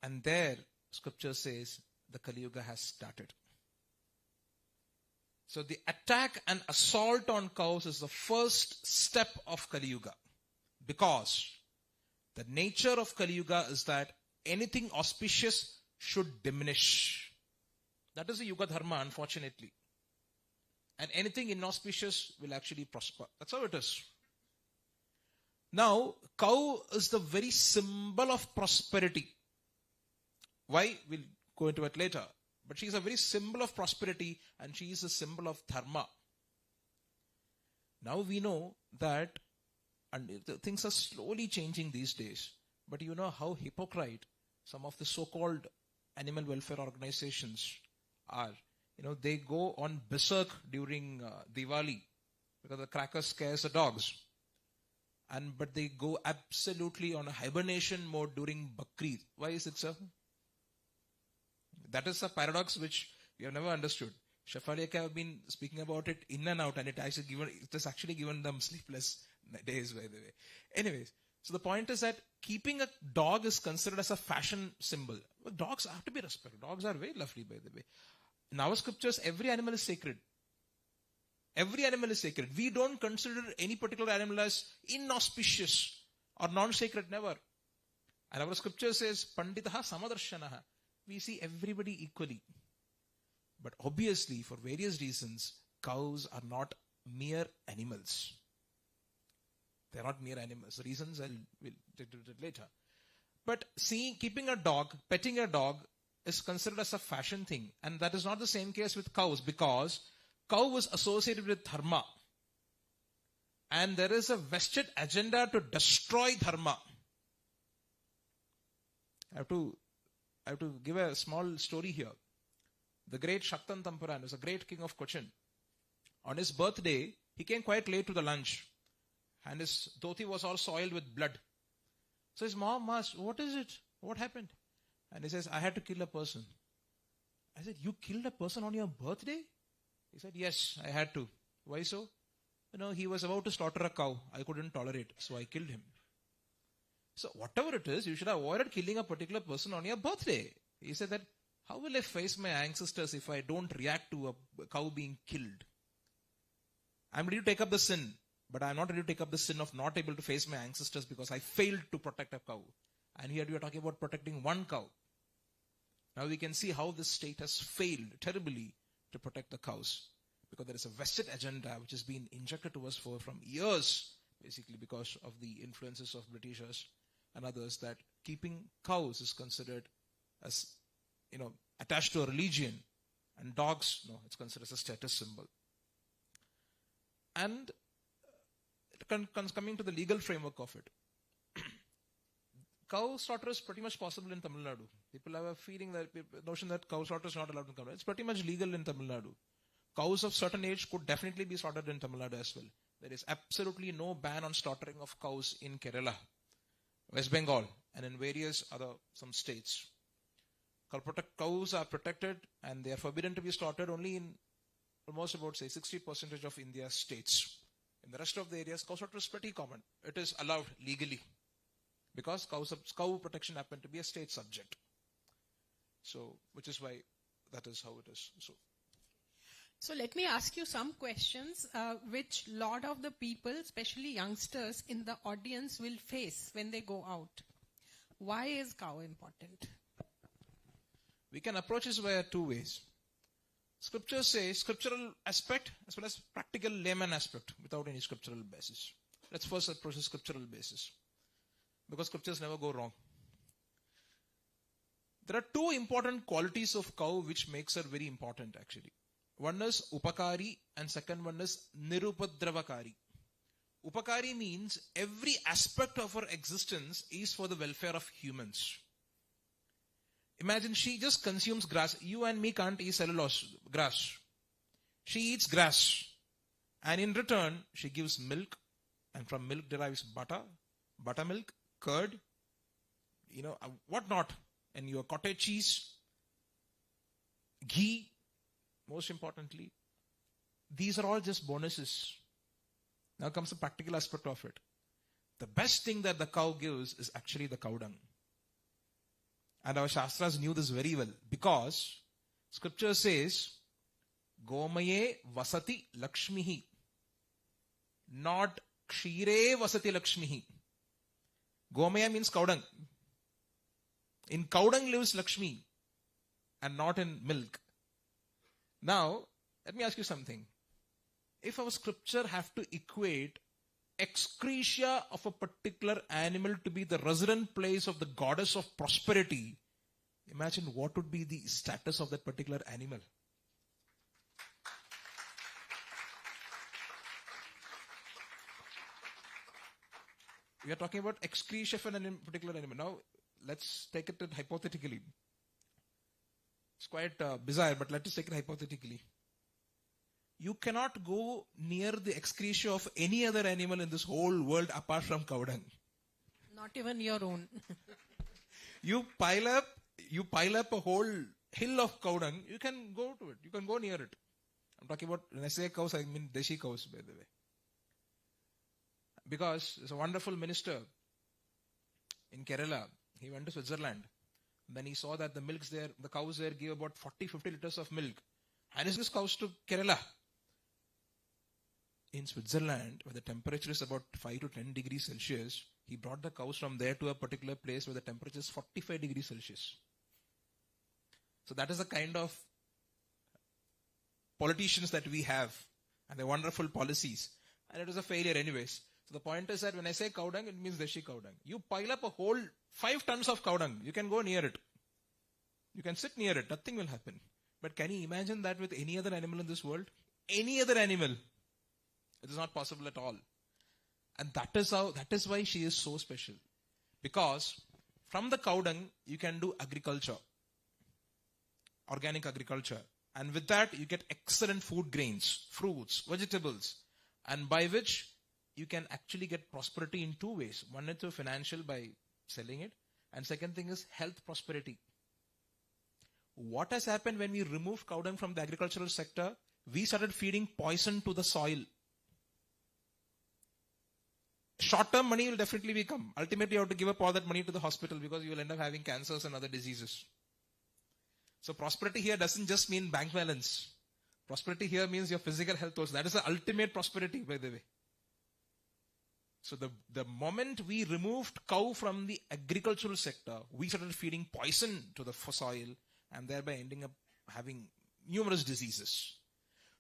And there, scripture says, the Kali Yuga has started. So the attack and assault on cows is the first step of Kali Yuga. Because the nature of Kali Yuga is that anything auspicious should diminish. That is the Yuga Dharma, unfortunately. And anything inauspicious will actually prosper. That's how it is. Now, cow is the very symbol of prosperity. Why? We'll go into it later. But she is a very symbol of prosperity and she is a symbol of dharma. Now we know that, and things are slowly changing these days, but you know how hypocrite some of the so-called animal welfare organizations are. They go on berserk during Diwali because the cracker scares the dogs. But they go absolutely on a hibernation mode during Bakrid. Why is it so? That is a paradox which we have never understood. Chef Aliyaka have been speaking about it in and out, and it has actually given them sleepless days, by the way. Anyways, so the point is that keeping a dog is considered as a fashion symbol. Well, dogs have to be respected. Dogs are very lovely, by the way. In our scriptures, every animal is sacred. Every animal is sacred. We don't consider any particular animal as inauspicious or non-sacred, never. And our scripture says, Panditaha Samadarshanaha. We see everybody equally. But obviously, for various reasons, cows are not mere animals. They are not mere animals. The reasons we'll get to it later. But keeping a dog, petting a dog is considered as a fashion thing. And that is not the same case with cows, because cow was associated with Dharma. And there is a vested agenda to destroy Dharma. I have to give a small story here. The great Shaktan Tampuran was a great king of Cochin. On his birthday, he came quite late to the lunch. And his dhoti was all soiled with blood. So his mom asked, what is it? What happened? And he says, I had to kill a person. I said, you killed a person on your birthday? He said, yes, I had to. Why so? He was about to slaughter a cow. I couldn't tolerate, so I killed him. So whatever it is, you should have avoided killing a particular person on your birthday. He said that, how will I face my ancestors if I don't react to a cow being killed? I'm ready to take up the sin, but I'm not ready to take up the sin of not able to face my ancestors because I failed to protect a cow. And here we are talking about protecting one cow. Now we can see how this state has failed terribly to protect the cows. Because there is a vested agenda which has been injected to us from years, basically because of the influences of Britishers and others, that keeping cows is considered as, attached to a religion, and dogs, it's considered as a status symbol. And coming to the legal framework of it, cow slaughter is pretty much possible in Tamil Nadu. People have a notion that cow slaughter is not allowed in Tamil Nadu. It's pretty much legal in Tamil Nadu. Cows of certain age could definitely be slaughtered in Tamil Nadu as well. There is absolutely no ban on slaughtering of cows in Kerala, West Bengal, and in various some states. Cows are protected and they are forbidden to be slaughtered only in almost about 60% of India's states. In the rest of the areas, cow slaughter is pretty common. It is allowed legally because cow protection happened to be a state subject. So, which is why that is how it is. So let me ask you some questions which a lot of the people, especially youngsters in the audience, will face when they go out. Why is cow important? We can approach this via two ways. Scriptures say scriptural aspect as well as practical layman aspect without any scriptural basis. Let's first approach the scriptural basis, because scriptures never go wrong. There are two important qualities of cow which makes her very important actually. One is upakari and second one is nirupadravakari. Upakari means every aspect of her existence is for the welfare of humans. Imagine she just consumes grass. You and me can't eat grass. She eats grass. And in return, she gives milk. And from milk derives butter, buttermilk, curd, whatnot. And your cottage cheese, ghee, most importantly. These are all just bonuses. Now comes the practical aspect of it. The best thing that the cow gives is actually the cow dung. And our Shastras knew this very well, because scripture says, Gomaye vasati lakshmihi, not kshire vasati lakshmihi. Gomaya means cow dung. In cow dung lives Lakshmi and not in milk. Now, let me ask you something. If our scripture have to equate excretia of a particular animal to be the resident place of the goddess of prosperity, imagine what would be the status of that particular animal. We are talking about excretia of a particular animal. Now, let's take it hypothetically. It's quite bizarre, but let's take it hypothetically. You cannot go near the excretia of any other animal in this whole world apart from cow dung. Not even your own. You pile up a whole hill of cow dung, you can go to it. You can go near it. I'm talking about, when I say cows, I mean deshi cows, by the way. Because there's a wonderful minister in Kerala. He went to Switzerland. Then he saw that the cows there give about 40-50 liters of milk. And he took cows to Kerala. In Switzerland, where the temperature is about 5 to 10 degrees Celsius, He brought the cows from there to a particular place where the temperature is 45 degrees Celsius. So that is the kind of politicians that we have and the wonderful policies. And it was a failure anyways. So the point is that when I say cow dung, it means Deshi cow dung. You pile up a whole 5 tons of cow dung. You can go near it. You can sit near it. Nothing will happen. But can you imagine that with any other animal in this world? Any other animal. It is not possible at all. And that is why she is so special. Because from the cow dung, you can do agriculture. Organic agriculture. And with that, you get excellent food grains, fruits, vegetables. And by which you can actually get prosperity in 2 ways. One is through financial by selling it. And second thing is health prosperity. What has happened when we removed cow dung from the agricultural sector? We started feeding poison to the soil. Short-term money will definitely come. Ultimately, you have to give up all that money to the hospital because you will end up having cancers and other diseases. So prosperity here doesn't just mean bank balance. Prosperity here means your physical health also. That is the ultimate prosperity, by the way. So the moment we removed cow from the agricultural sector, we started feeding poison to the soil and thereby ending up having numerous diseases.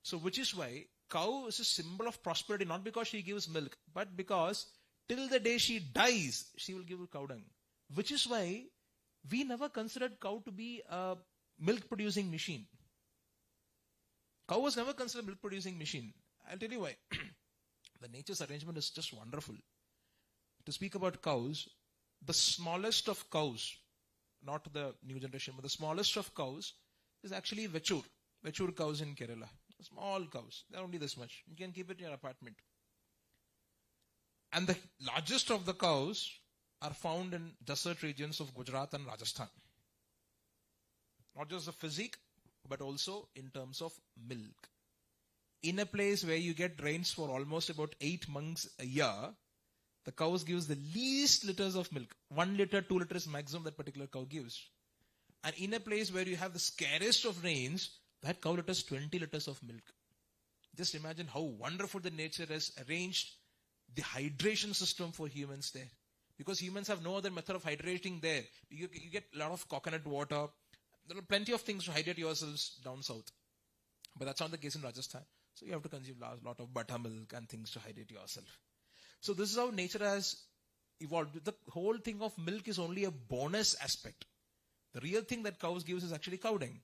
So which is why cow is a symbol of prosperity, not because she gives milk, but because till the day she dies, she will give you cow dung. Which is why we never considered cow to be a milk producing machine. Cow was never considered a milk producing machine. I'll tell you why. The nature's arrangement is just wonderful. To speak about cows, the smallest of cows, not the new generation, but the smallest of cows is actually Vechur. Vechur cows in Kerala. Small cows. They're only this much. You can keep it in your apartment. And the largest of the cows are found in desert regions of Gujarat and Rajasthan. Not just the physique, but also in terms of milk. In a place where you get rains for almost about 8 months a year, the cows gives the least liters of milk. 1 liter, 2 liters maximum that particular cow gives. And in a place where you have the scarcest of rains, that cow liters 20 liters of milk. Just imagine how wonderful the nature has arranged the hydration system for humans there. Because humans have no other method of hydrating there. You get a lot of coconut water. There are plenty of things to hydrate yourselves down south. But that's not the case in Rajasthan. So you have to consume a lot of buttermilk and things to hydrate yourself. So this is how nature has evolved. The whole thing of milk is only a bonus aspect. The real thing that cows gives is actually cow dung.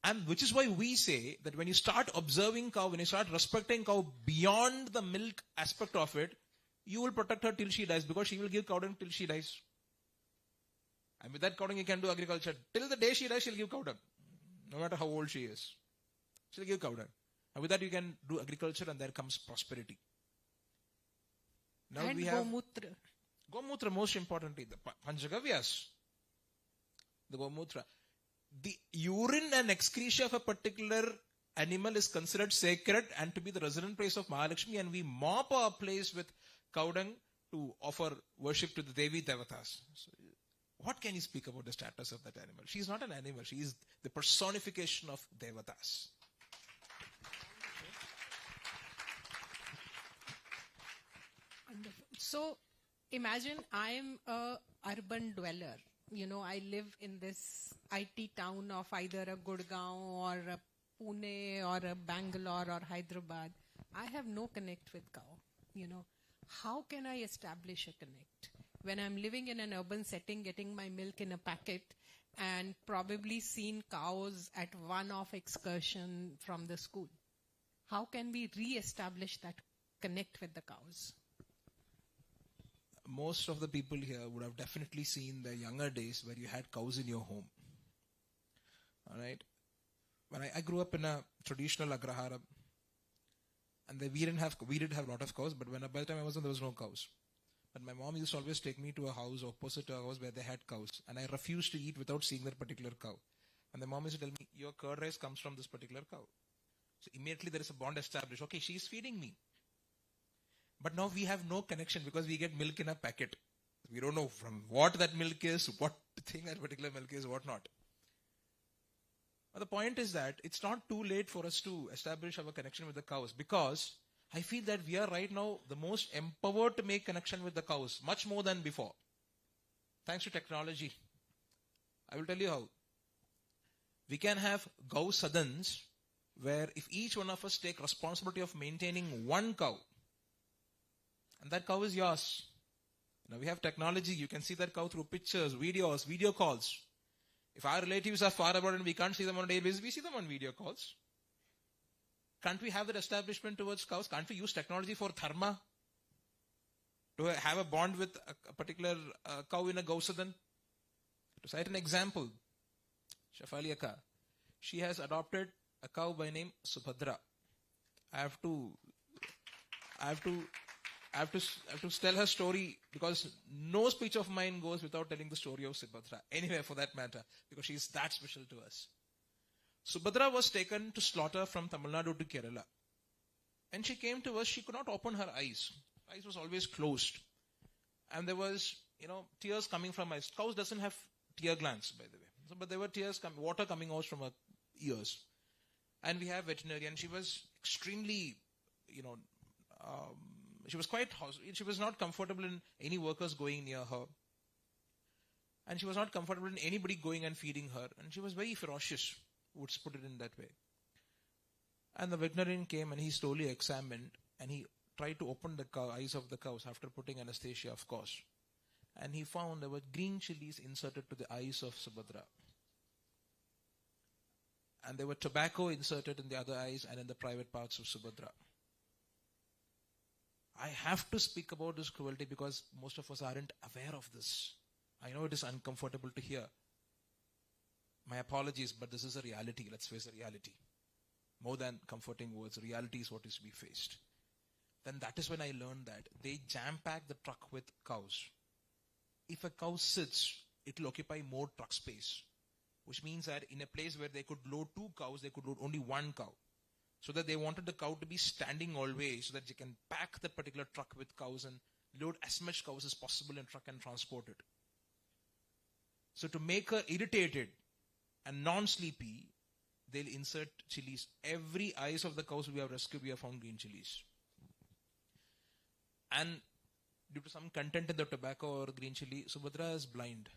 And which is why we say that when you start observing cow, when you start respecting cow beyond the milk aspect of it, you will protect her till she dies because she will give cow dung till she dies. And with that cow dung you can do agriculture. Till the day she dies, she'll give cow dung. No matter how old she is. She'll give cow dung. And with that you can do agriculture and there comes prosperity. Now and we have Gomutra. Gomutra, most importantly, the Panchagavyas. The Gomutra. The urine and excretia of a particular animal is considered sacred and to be the resident place of Mahalakshmi, and we mop our place with cow dung to offer worship to the Devi Devatas. So, what can you speak about the status of that animal? She is not an animal. She is the personification of Devatas. Wonderful. So imagine I am a urban dweller. You know, I live in this IT town of either a Gurgaon or a Pune or a Bangalore or Hyderabad. I have no connect with cow. You know, how can I establish a connect when I'm living in an urban setting, getting my milk in a packet, and probably seen cows at one-off excursion from the school? How can we re-establish that connect with the cows? Most of the people here would have definitely seen the younger days where you had cows in your home. Alright? When I grew up in a traditional agrahara, and we did have a lot of cows, but by the time I was in, there was no cows. But my mom used to always take me to a house opposite to a house where they had cows, and I refused to eat without seeing that particular cow. And the mom used to tell me, your curd rice comes from this particular cow. So immediately there is a bond established. Okay, she is feeding me. But now we have no connection because we get milk in a packet. We don't know from what that milk is, what thing that particular milk is, what not. But the point is that it's not too late for us to establish our connection with the cows, because I feel that we are right now the most empowered to make connection with the cows, much more than before. Thanks to technology. I will tell you how. We can have cow sadhans where if each one of us take responsibility of maintaining one cow, and that cow is yours. Now we have technology, you can see that cow through pictures, videos, video calls. If our relatives are far abroad and we can't see them on a daily basis, we see them on video calls. Can't we have that establishment towards cows? Can't we use technology for dharma? To have a bond with a particular cow in a Gausadhan? To cite an example, Shafali Akka, she has adopted a cow by name Subhadra. I have to tell her story because no speech of mine goes without telling the story of Subhadra. Anyway, for that matter, because she is that special to us. Subhadra was taken to slaughter from Tamil Nadu to Kerala. And she came to us, she could not open her eyes. Her eyes was always closed. And there was, tears coming from her eyes. Cows doesn't have tear glands, by the way. So, but there were water coming out from her ears. And we have veterinarian. She was extremely, she was not comfortable in any workers going near her. And she was not comfortable in anybody going and feeding her. And she was very ferocious, would put it in that way. And the veterinarian came and he slowly examined and he tried to open the eyes of the cows after putting anesthesia, of course. And he found there were green chilies inserted to the eyes of Subhadra. And there were tobacco inserted in the other eyes and in the private parts of Subhadra. I have to speak about this cruelty because most of us aren't aware of this. I know it is uncomfortable to hear. My apologies, but this is a reality. Let's face a reality. More than comforting words, reality is what is to be faced. Then that is when I learned that they jam-pack the truck with cows. If a cow sits, it will occupy more truck space. Which means that in a place where they could load 2 cows, they could load only 1 cow. So that they wanted the cow to be standing always so that they can pack that particular truck with cows and load as much cows as possible in truck and transport it. So to make her irritated and non-sleepy, they'll insert chilies. Every eyes of the cows we have rescued, we have found green chilies. And due to some content in the tobacco or green chili, Subhadra is blind.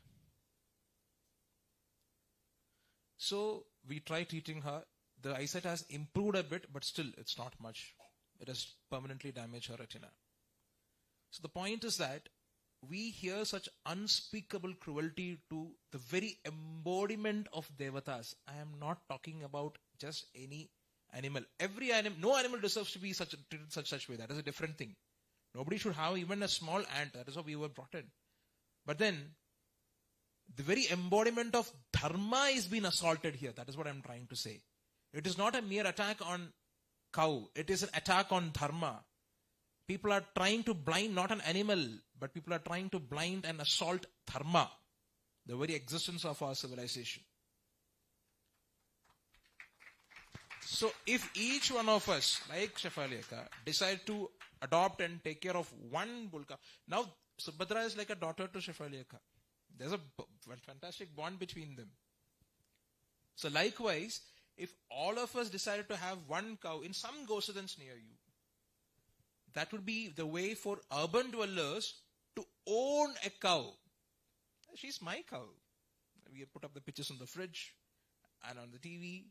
So we try treating her. The eyesight has improved a bit, but still it's not much. It has permanently damaged her retina. So the point is that we hear such unspeakable cruelty to the very embodiment of devatas. I am not talking about just any animal. Every animal, no animal deserves to be treated such way. That is a different thing. Nobody should have even a small ant. That is how we were brought in. But then, the very embodiment of Dharma is being assaulted here. That is what I am trying to say. It is not a mere attack on cow. It is an attack on Dharma. People are trying to blind not an animal, but people are trying to blind and assault Dharma, the very existence of our civilization. So if each one of us, like Shafali Akka, decide to adopt and take care of one bull cow. Now Subhadra is like a daughter to Shafali Akka. There's a fantastic bond between them. So likewise, if all of us decided to have one cow in some Gausadhans near you, that would be the way for urban dwellers to own a cow. She's my cow. We have put up the pictures on the fridge and on the TV,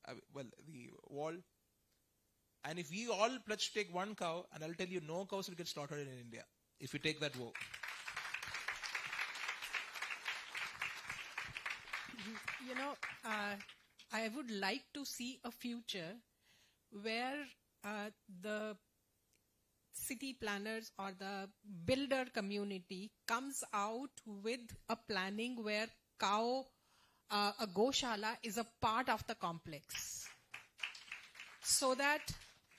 the wall. And if we all pledge to take one cow, and I'll tell you, no cows will get slaughtered in India if we take that vow. I would like to see a future where the city planners or the builder community comes out with a planning where a goshala is a part of the complex. So that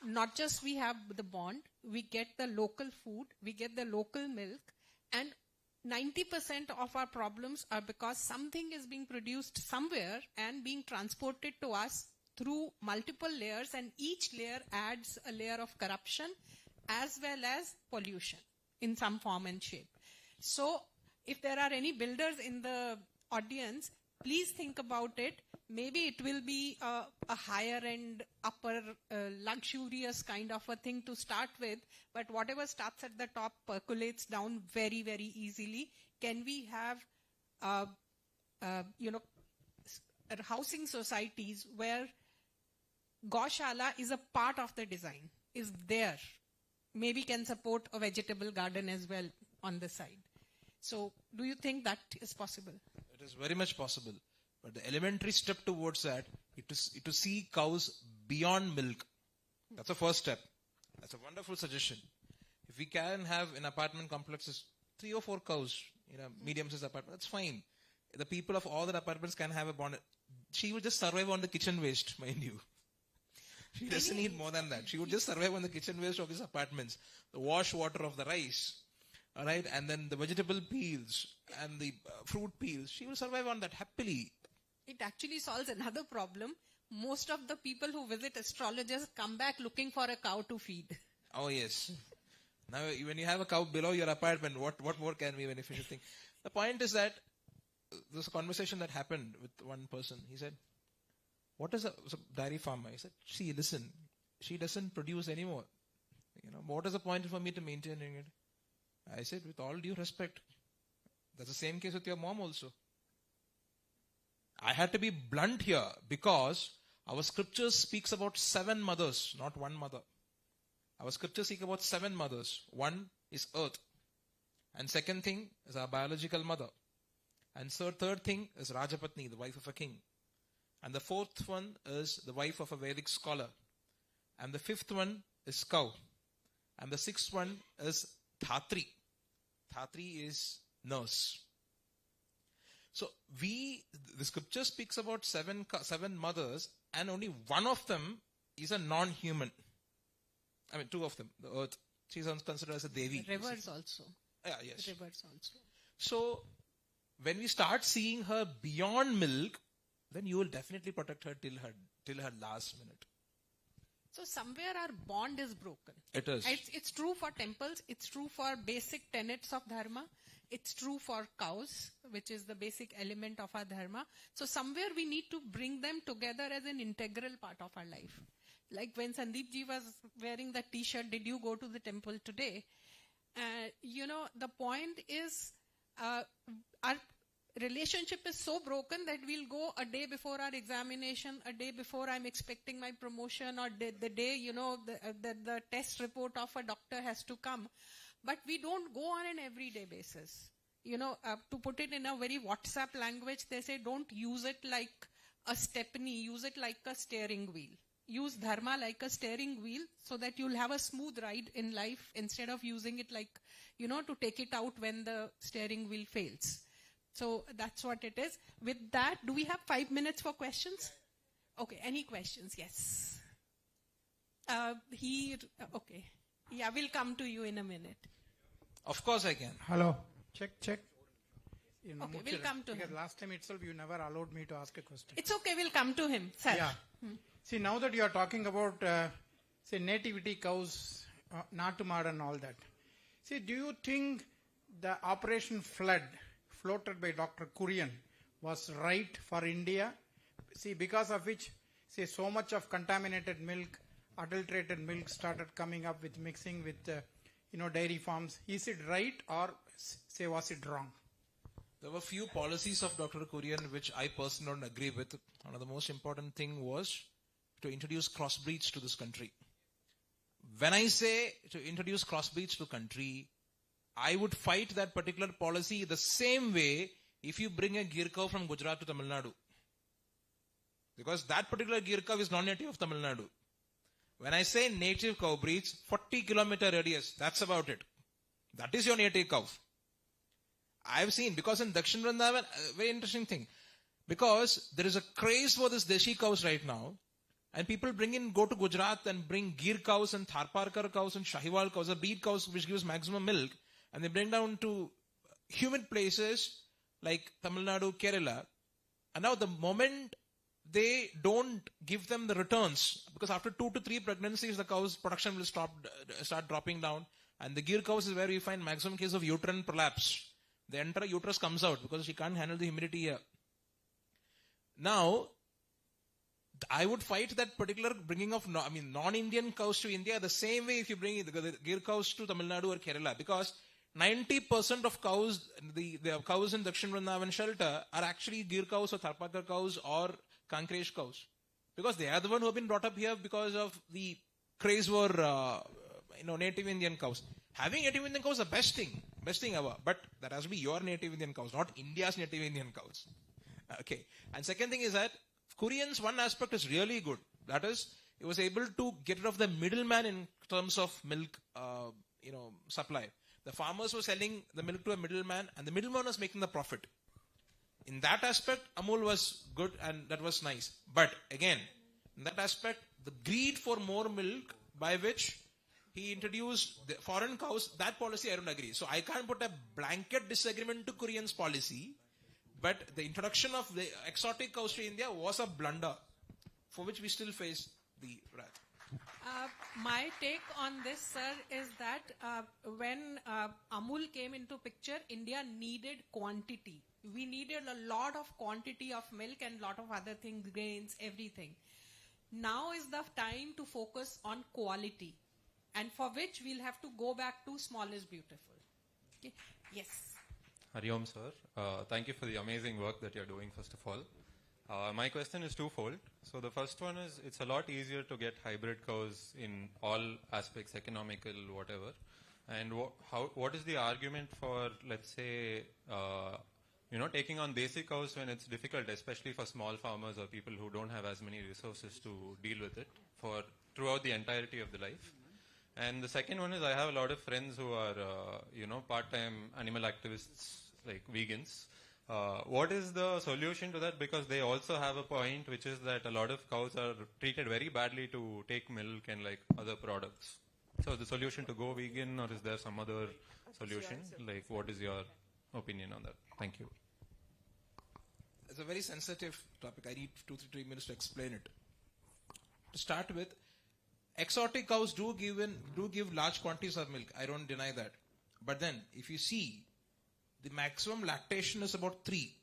not just we have the bond, we get the local food, we get the local milk, and 90% of our problems are because something is being produced somewhere and being transported to us through multiple layers, and each layer adds a layer of corruption as well as pollution in some form and shape. So if there are any builders in the audience, please think about it. Maybe it will be a higher end, upper luxurious kind of a thing to start with, but whatever starts at the top percolates down very, very easily. Can we have, housing societies where Gaushala is a part of the design, is there? Maybe can support a vegetable garden as well on the side. So do you think that is possible? It is very much possible. But the elementary step towards that is to see cows beyond milk. That's the first step. That's a wonderful suggestion. If we can have in apartment complexes 3 or 4 cows in a medium-sized apartment, that's fine. The people of all the apartments can have a bond. She will just survive on the kitchen waste, mind you. She doesn't need more than that. She would just survive on the kitchen waste of these apartments. The wash water of the rice. All right, and then the vegetable peels and the fruit peels. She will survive on that happily. It actually solves another problem. Most of the people who visit astrologers come back looking for a cow to feed. Oh, yes. Now, when you have a cow below your apartment, what more can be beneficial thing? The point is that there's a conversation that happened with one person. He said, what is a dairy farmer? He said, see, listen, she doesn't produce anymore. What is the point for me to maintaining it? I said, with all due respect, that's the same case with your mom also. I had to be blunt here because our scriptures speaks about 7 mothers, not 1 mother. Our scriptures speak about 7 mothers. One is earth. And second thing is our biological mother. And third thing is Rajapatni, the wife of a king. And the fourth one is the wife of a Vedic scholar. And the fifth one is cow. And the sixth one is Dhatri. Dhatri is nurse. So the scripture speaks about 7 mothers, and only one of them is a non-human. 2 of them. The earth, she is considered as a Devi. Rivers also. Yeah, yes. Rivers also. So when we start seeing her beyond milk, then you will definitely protect her till her last minute. So somewhere our bond is broken. It is. It's true for temples. It's true for basic tenets of Dharma. It's true for cows, which is the basic element of our Dharma. So somewhere we need to bring them together as an integral part of our life. Like when Sandeep ji was wearing that t-shirt, did you go to the temple today? The point is our relationship is so broken that we'll go a day before our examination, a day before I'm expecting my promotion, or the day, the test report of a doctor has to come. But we don't go on an everyday basis. To put it in a very WhatsApp language, they say don't use it like a stepney, use it like a steering wheel. Use Dharma like a steering wheel so that you'll have a smooth ride in life instead of using it like, to take it out when the steering wheel fails. So that's what it is. With that, do we have 5 minutes for questions? Okay, any questions? Yes. Okay. Yeah, we'll come to you in a minute. Of course I can. Hello. Check. Okay, we'll come to because him. last time itself you never allowed me to ask a question. It's okay, we'll come to him. Sir. Yeah. See, now that you are talking about, nativity cows, Natumad and all that. See, do you think the Operation Flood floated by Dr. Kurian was right for India? See, because of which, so much of contaminated milk, adulterated milk started coming up with mixing with, dairy farms. Is it right or was it wrong? There were few policies of Dr. Kurian which I personally don't agree with. One of the most important thing was to introduce crossbreeds to this country. When I say to introduce crossbreeds to country, I would fight that particular policy the same way if you bring a Gir cow from Gujarat to Tamil Nadu. Because that particular Gir cow is non-native of Tamil Nadu. When I say native cow breeds, 40-kilometer radius, that's about it. That is your native cow. I've seen, because in Dakshin Vrindavan, very interesting thing. Because there is a craze for this Deshi cows right now. And people go to Gujarat and bring Gir cows and Tharparkar cows and Shahiwal cows, or breed cows which gives maximum milk. And they bring down to humid places like Tamil Nadu, Kerala. And now the moment they don't give them the returns, because after 2 to 3 pregnancies, the cow's production will start dropping down. And the Gir cows is where we find maximum case of uterine prolapse. The entire uterus comes out because she can't handle the humidity here. Now, I would fight that particular bringing of non-Indian cows to India the same way if you bring the Gir cows to Tamil Nadu or Kerala, because 90% of cows, the cows in Dakshin Vrindavan shelter are actually Gir cows or Tharpakar cows or Kankresh cows, because they are the one who have been brought up here because of the craze for native Indian cows. Having native Indian cows is the best thing ever, but that has to be your native Indian cows, not India's native Indian cows. Okay. And second thing is that Koreans, one aspect is really good. That is, it was able to get rid of the middleman in terms of milk, supply. The farmers were selling the milk to a middleman, and the middleman was making the profit. In that aspect, Amul was good, and that was nice. But again, in that aspect, the greed for more milk by which he introduced the foreign cows, that policy I don't agree. So I can't put a blanket disagreement to Koreans' policy, but the introduction of the exotic cows to India was a blunder for which we still face the wrath. My take on this, sir, is that when Amul came into picture, India needed quantity. We needed a lot of quantity of milk and lot of other things, grains, everything. Now is the time to focus on quality, and for which we'll have to go back to small is beautiful. Okay. Yes. Hariom, sir. Thank you for the amazing work that you're doing, first of all. My question is twofold. So the first one is, it's a lot easier to get hybrid cows in all aspects, economical, whatever. And what is the argument for, let's say, taking on basic cows when it's difficult, especially for small farmers or people who don't have as many resources to deal with it throughout the entirety of the life? And the second one is, I have a lot of friends who are, part-time animal activists, like vegans. What is the solution to that? Because they also have a point, which is that a lot of cows are treated very badly to take milk and like other products. So the solution to go vegan, or is there some other solution? Like, what is your opinion on that? Thank you. It's a very sensitive topic. I need 2-3 minutes to explain it. To start with, exotic cows do give large quantities of milk. I don't deny that. But then, if you see, the maximum lactation is about 3.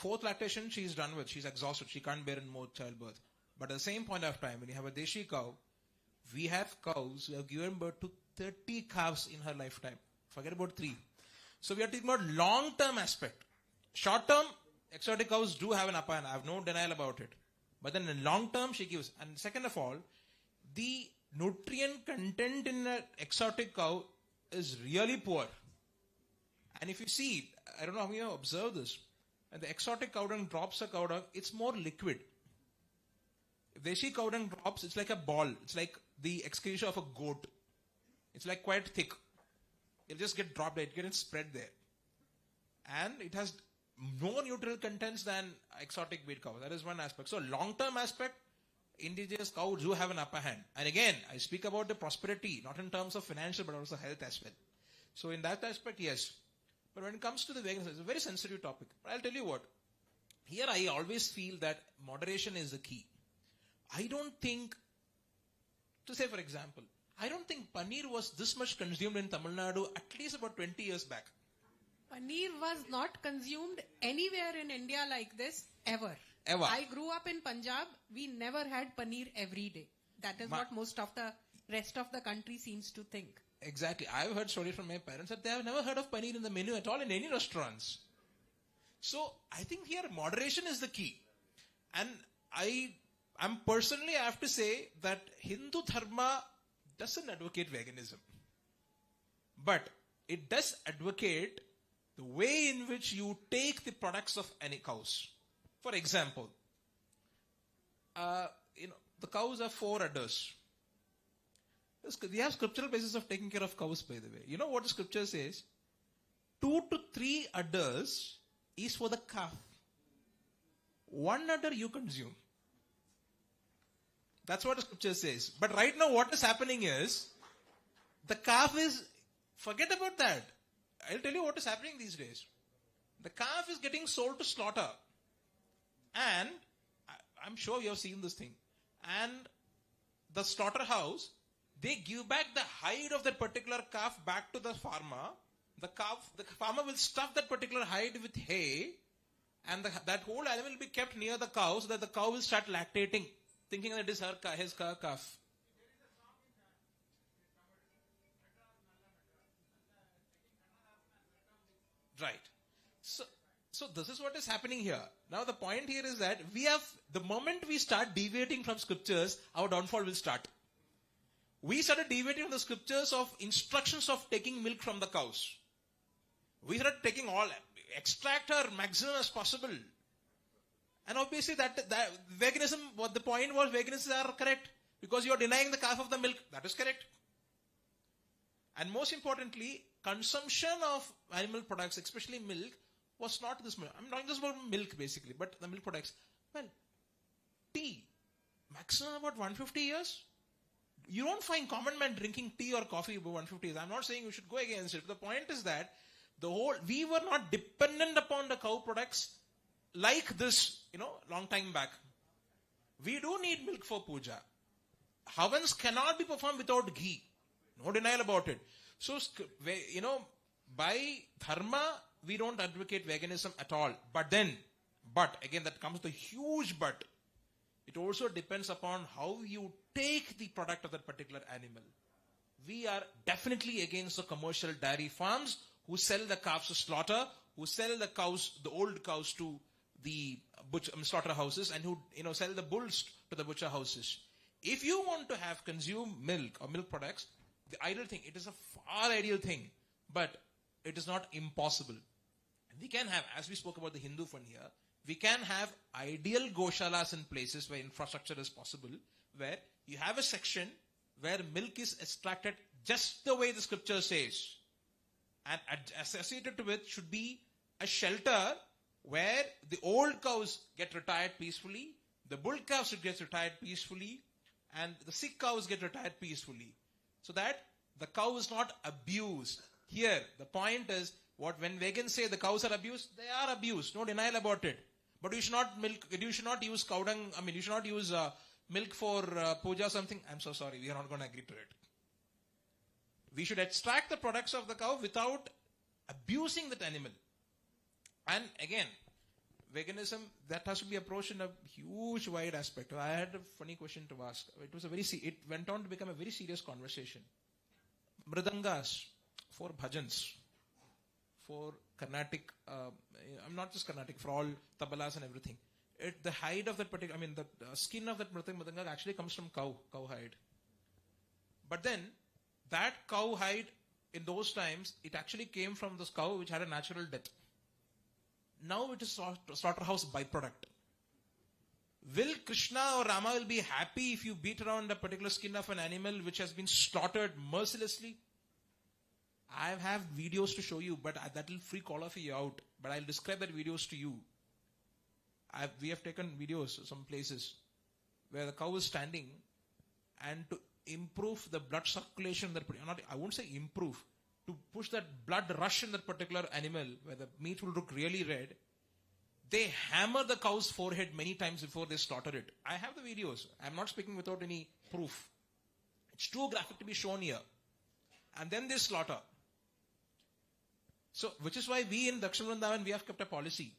4th lactation, she is done with. She's exhausted. She can't bear in more childbirth. But at the same point of time, when you have a Deshi cow, we have cows who have given birth to 30 calves in her lifetime. Forget about 3. So we are talking about long-term aspect. Short-term, exotic cows do have an upper hand. I have no denial about it. But then in long term, she gives. And second of all, the nutrient content in an exotic cow is really poor. And if you see, I don't know how you have observed this, and the exotic cow dung drops a cow dung, it's more liquid. If Deshi cow dung drops, it's like a ball. It's like the excreta of a goat. It's like quite thick. It'll just get dropped, it gets spread there. And it has more nutrient contents than exotic breed cow. That is one aspect. So long-term aspect, indigenous cows do have an upper hand. And again, I speak about the prosperity, not in terms of financial, but also health as well. So in that aspect, yes. But when it comes to the veganism, it's a very sensitive topic. But I'll tell you what. Here I always feel that moderation is the key. I don't think, to say for example, I don't think paneer was this much consumed in Tamil Nadu at least about 20 years back. Paneer was not consumed anywhere in India like this, ever. I grew up in Punjab. We never had paneer every day. That is what most of the rest of the country seems to think. Exactly. I've heard stories from my parents that they have never heard of paneer in the menu at all in any restaurants. So I think here moderation is the key. And I have to say that Hindu Dharma doesn't advocate veganism. But it does advocate the way in which you take the products of any cows. For example, the cows have 4 udders. We have scriptural basis of taking care of cows, by the way. You know what the scripture says? 2 to 3 udders is for the calf. 1 udder you consume. That's what the scripture says. But right now what is happening is, the calf is, forget about that. I'll tell you what is happening these days. The calf is getting sold to slaughter. And I'm sure you have seen this thing. And the slaughterhouse, they give back the hide of that particular calf back to the farmer. The farmer will stuff that particular hide with hay, and that whole animal will be kept near the cow so that the cow will start lactating, thinking that it is his calf. Right. So this is what is happening here. Now the point here is that the moment we start deviating from scriptures, our downfall will start. We started deviating from the scriptures of instructions of taking milk from the cows. We started taking extract her maximum as possible. And obviously that veganism, what the point was, veganism are correct. Because you are denying the calf of the milk. That is correct. And most importantly, consumption of animal products, especially milk, was not this much. I'm not just about milk basically, but the milk products. Well, tea, maximum about 150 years. You don't find common man drinking tea or coffee above 150 years. I'm not saying you should go against it. The point is that we were not dependent upon the cow products like this, long time back. We do need milk for puja. Havans cannot be performed without ghee. No denial about it. So, by dharma, we don't advocate veganism at all. But again, that comes the huge but. It also depends upon how you take the product of that particular animal. We are definitely against the commercial dairy farms who sell the calves to slaughter, who sell the cows, the old cows to the slaughterhouses, and who sell the bulls to the butcher houses. If you want to consume milk or milk products, the ideal thing, it is a far ideal thing, but it is not impossible. We can have, as we spoke about the Hindu fund here, we can have ideal goshalas in places where infrastructure is possible, where you have a section where milk is extracted just the way the scripture says. And associated to it should be a shelter where the old cows get retired peacefully, the bull cows should get retired peacefully, and the sick cows get retired peacefully. So that the cow is not abused. Here, the point is, when vegans say the cows are abused, they are abused. No denial about it. But you should not use cow dung, you should not use milk for puja or something. I'm so sorry, we are not going to agree to it. We should extract the products of the cow without abusing that animal. And again, veganism, that has to be approached in a huge, wide aspect. I had a funny question to ask. It went on to become a very serious conversation. Mridangas for bhajans, for Carnatic, not just Carnatic, for all tabalas and everything. The hide of that particular, the skin of that mridanga actually comes from cow hide. But then, that cow hide, in those times, it actually came from this cow which had a natural death. Now it is slaughterhouse byproduct. Will Krishna or Rama will be happy if you beat around a particular skin of an animal which has been slaughtered mercilessly? I have videos to show you, but that will freak all of you out. But I'll describe that videos to you. We have taken videos some places where the cow is standing, and to improve the blood circulation, I won't say improve, to push that blood rush in that particular animal where the meat will look really red, they hammer the cow's forehead many times before they slaughter it. I have the videos. I'm not speaking without any proof. It's too graphic to be shown here. And then they slaughter. So, which is why we in Dakshin Vrindavan, we have kept a policy.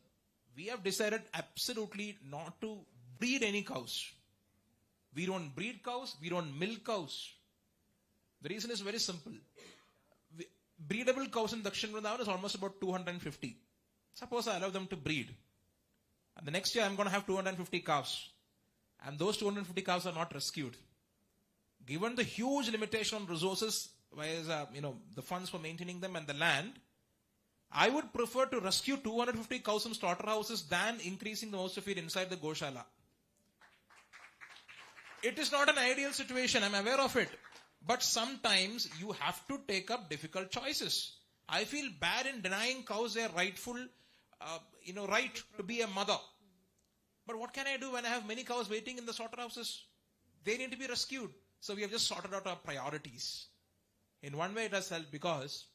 We have decided absolutely not to breed any cows. We don't breed cows, we don't milk cows. The reason is very simple. Breedable cows in Dakshin Vrindavan is almost about 250. Suppose I allow them to breed. And the next year I'm going to have 250 calves. And those 250 calves are not rescued. Given the huge limitation on resources, whereas, the funds for maintaining them and the land, I would prefer to rescue 250 cows from slaughterhouses than increasing the host of feed inside the Goshala. It is not an ideal situation, I'm aware of it. But sometimes you have to take up difficult choices. I feel bad in denying cows their rightful, right to be a mother. But what can I do when I have many cows waiting in the slaughterhouses? They need to be rescued. So we have just sorted out our priorities. In one way it has helped because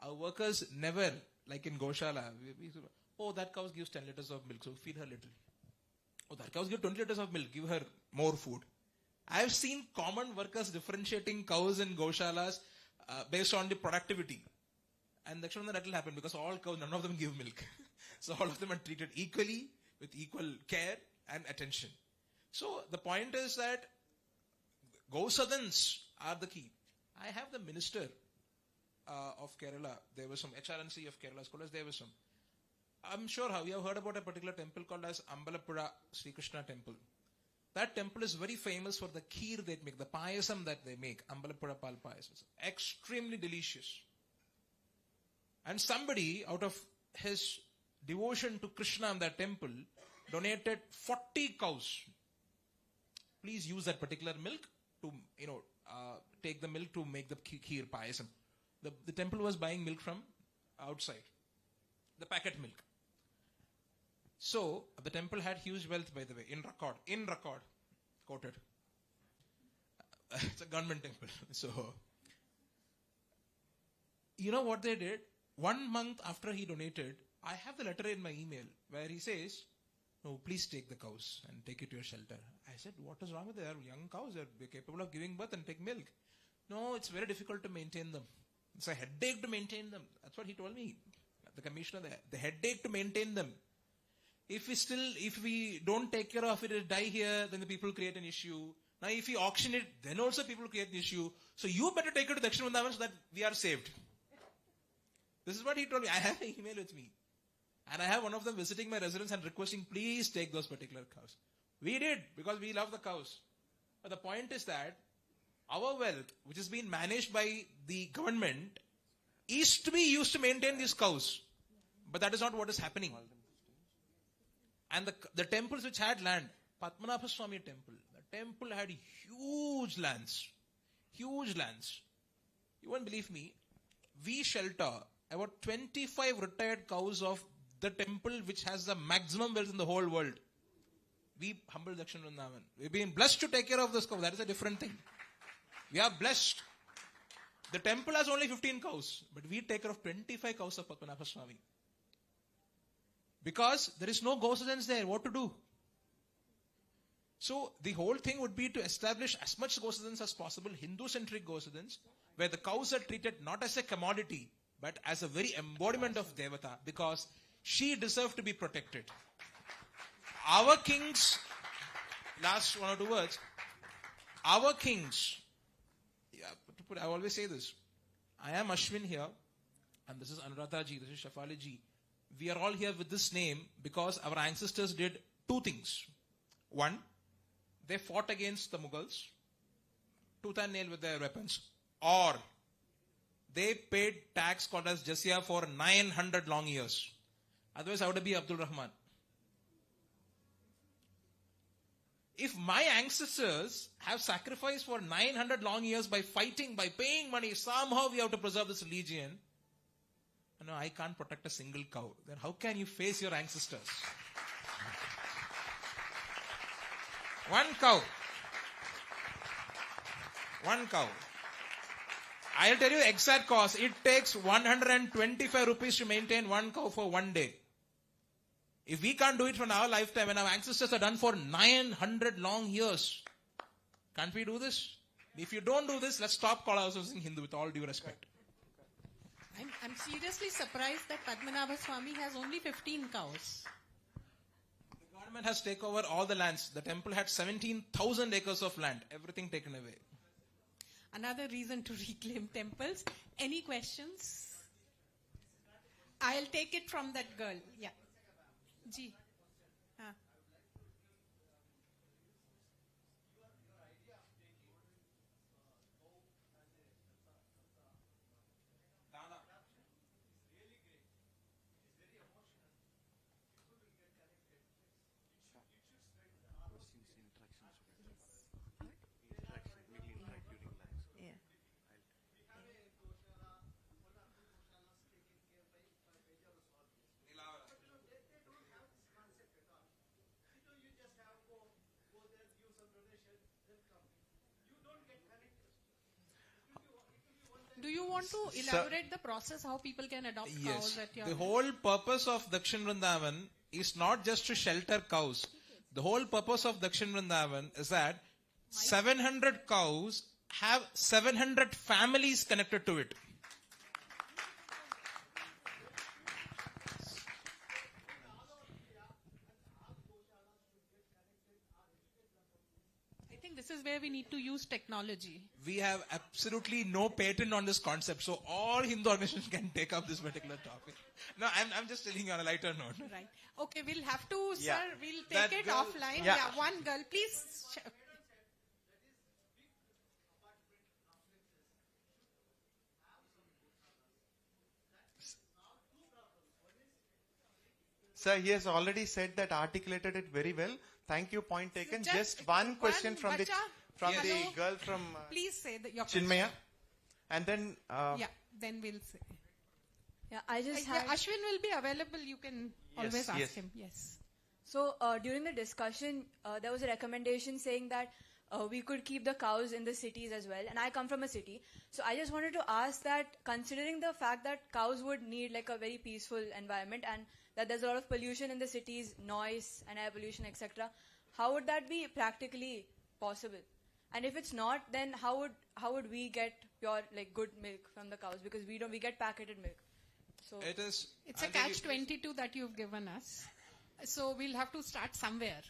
our workers never, like in Goshala, that cow gives 10 liters of milk, so feed her little. Oh, that cow gives 20 liters of milk, give her more food. I have seen common workers differentiating cows in Goshalas based on the productivity. And Dakshin Vrindavan, that will happen because all cows, none of them give milk. So all of them are treated equally with equal care and attention. So the point is that Gausadans are the key. I have the minister of Kerala. There was some HRNC of Kerala scholars. There was some. I'm sure how you have heard about a particular temple called as Ambalappuzha Sri Krishna temple. That temple is very famous for the kheer they make, the payasam that they make, Ambalappuzha Pal payasam. Extremely delicious. And somebody, out of his devotion to Krishna in that temple, donated 40 cows. Please use that particular milk to, take the milk to make the kheer payasam. The temple was buying milk from outside, the packet milk. So, the temple had huge wealth, by the way, in record, quoted. It's a government temple. So, you know what they did? 1 month after he donated, I have the letter in my email where he says, no, please take the cows and take it to your shelter. I said, what is wrong with them? They are young cows. They are capable of giving birth and take milk. No, it's very difficult to maintain them. It's a headache to maintain them. That's what he told me. The commissioner there. The headache to maintain them. If we don't take care of it, it'll die here, then the people create an issue. Now if we auction it, then also people create an issue. So you better take it to Dakshin Vrindavan so that we are saved. This is what he told me. I have an email with me. And I have one of them visiting my residence and requesting, please take those particular cows. We did, because we love the cows. But the point is that our wealth, which has been managed by the government, is to be used to maintain these cows. But that is not what is happening. And the temples which had land, Padmanabha Swami temple, the temple had huge lands. Huge lands. You won't believe me. We shelter about 25 retired cows of the temple which has the maximum wealth in the whole world. We humble Dakshin Vrindavan. We've been blessed to take care of those cows. That is a different thing. We are blessed. The temple has only 15 cows, but we take care of 25 cows of Padmanabha Swami. Because there is no Gausadans there, what to do? So the whole thing would be to establish as much Gausadans as possible, Hindu-centric Gausadans, where the cows are treated not as a commodity, but as a very embodiment of Devata, because she deserves to be protected. Our kings, last 1 or 2 words, our kings, I always say this, I am Ashwin here, and this is Anuradha ji, this is Shafali ji. We are all here with this name because our ancestors did 2 things. 1, they fought against the Mughals, tooth and nail with their weapons. Or, they paid tax called as Jizya for 900 long years. Otherwise, I would be Abdul Rahman. If my ancestors have sacrificed for 900 long years by fighting, by paying money, somehow we have to preserve this religion. No, I can't protect a single cow. Then how can you face your ancestors? 1 cow. 1 cow. I'll tell you the exact cost. It takes 125 rupees to maintain 1 cow for 1 day. If we can't do it for our lifetime and our ancestors are done for 900 long years, can't we do this? If you don't do this, let's stop calling ourselves in Hindu with all due respect. I'm seriously surprised that Padmanabha Swami has only 15 cows. The government has taken over all the lands. The temple had 17,000 acres of land. Everything taken away. Another reason to reclaim temples. Any questions? I'll take it from that girl. Yeah. Ji. Do you want to elaborate the process, how people can adopt cows at your... The whole purpose of Dakshin Vrindavan is not just to shelter cows. The whole purpose of Dakshin Vrindavan is that 700 cows have 700 families connected to it. where we need to use technology. We have absolutely no patent on this concept, so all Hindu organizations can take up this particular topic. No, I'm just telling you on a lighter note. Right. Okay, we'll have to, Yeah. sir, we'll That take it girl- offline. Yeah. Yeah, one girl, please. Sir, he has already said that, articulated it very well. Thank you, point taken. Just one question from the bacha. the Hello. girl from Please say that your Chinmaya. And then question. Yeah, then we'll say. Yeah, I just Yeah, had... Ashwin will be available. You can always ask yes. him. Yes. So during the discussion, there was a recommendation saying that we could keep the cows in the cities as well. And I come from a city. So I just wanted to ask that, considering the fact that cows would need like a very peaceful environment and that there's a lot of pollution in the cities, noise and air pollution, etc., how would that be practically possible? And if it's not, then how would we get pure, like, good milk from the cows? Because we get packeted milk. So It is. It's a catch-22 that you've given us. So we'll have to start somewhere.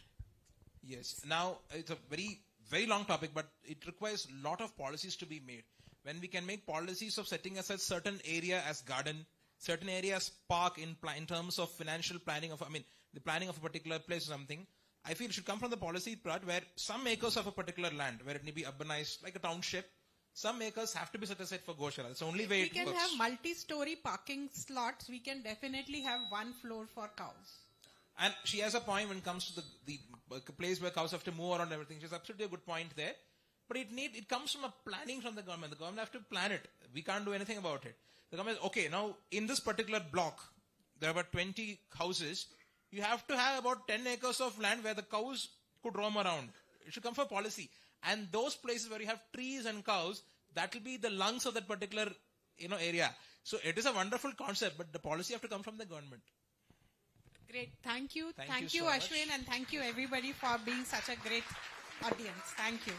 Yes. Now, it's a very, very long topic, but it requires a lot of policies to be made. When we can make policies of setting aside certain area as garden, certain areas park in terms of financial planning of, the planning of a particular place or something, I feel it should come from the policy part where some acres of a particular land, where it may be urbanized, like a township, some acres have to be set aside for Goshala. It's the only way We it can works. have multi-story parking slots. We can definitely have one floor for cows. And she has a point when it comes to the place where cows have to move around and everything. She's absolutely a good point there. But it comes from a planning from the government. The government have to plan it. We can't do anything about it. The government, okay, now in this particular block, there are about 20 houses. You have to have about 10 acres of land where the cows could roam around. It should come from policy. And those places where you have trees and cows, that will be the lungs of that particular area. So it is a wonderful concept, but the policy have to come from the government. Great. Thank you. Thank you so Ashwin, much. and thank you everybody for being such a great audience. Thank you.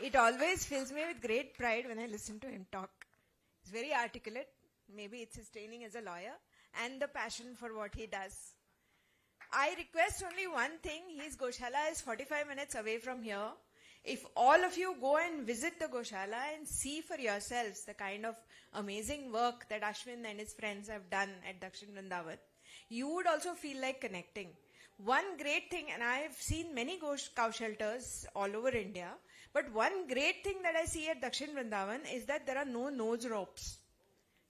It always fills me with great pride when I listen to him talk. He's very articulate. Maybe it's his training as a lawyer and the passion for what he does. I request only one thing. His Goshala is 45 minutes away from here. If all of you go and visit the Goshala and see for yourselves the kind of amazing work that Ashwin and his friends have done at Dakshin Vrindavan, you would also feel like connecting. One great thing, and I've seen many cow shelters all over India, but one great thing that I see at Dakshin Vrindavan is that there are no nose ropes.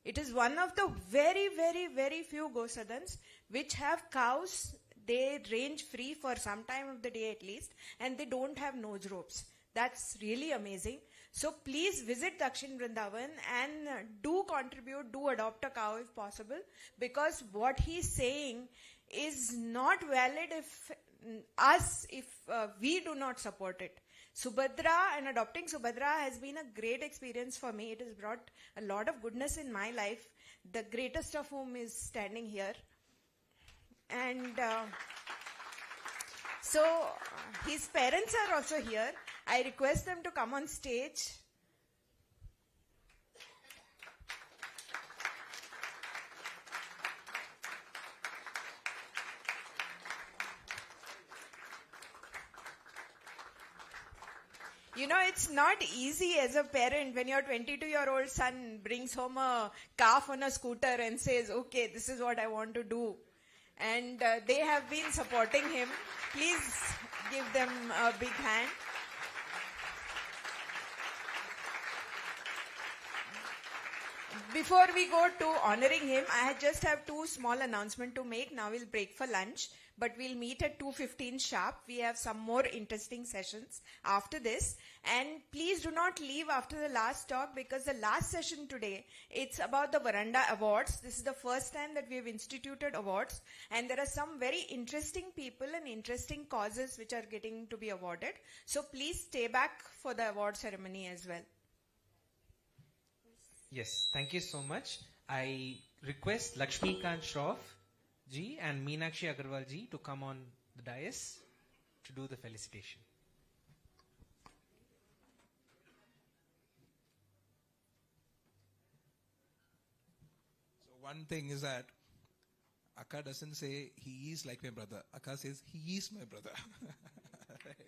It is one of the very, very, very few Gosadans which have cows. They range free for some time of the day at least, and they don't have nose ropes. That's really amazing. So please visit Dakshin Vrindavan and do contribute, do adopt a cow if possible, because what he's saying is not valid if we do not support it. Subhadra and adopting Subhadra has been a great experience for me. It has brought a lot of goodness in my life, the greatest of whom is standing here. And so his parents are also here. I request them to come on stage. You know, it's not easy as a parent when your 22-year-old son brings home a calf on a scooter and says, okay, this is what I want to do. And they have been supporting him. Please give them a big hand. Before we go to honoring him, I just have two small announcements to make. Now we'll break for lunch, but we'll meet at 2:15 sharp. We have some more interesting sessions after this. And please do not leave after the last talk, because the last session today, it's about the Varandah Awards. This is the first time that we have instituted awards, and there are some very interesting people and interesting causes which are getting to be awarded. So please stay back for the award ceremony as well. Yes, thank you so much. I request Lakshmikant Shroff ji and Meenakshi Agarwal ji to come on the dais to do the felicitation. One thing is that Akka doesn't say he is like my brother. Akka says he is my brother. Right.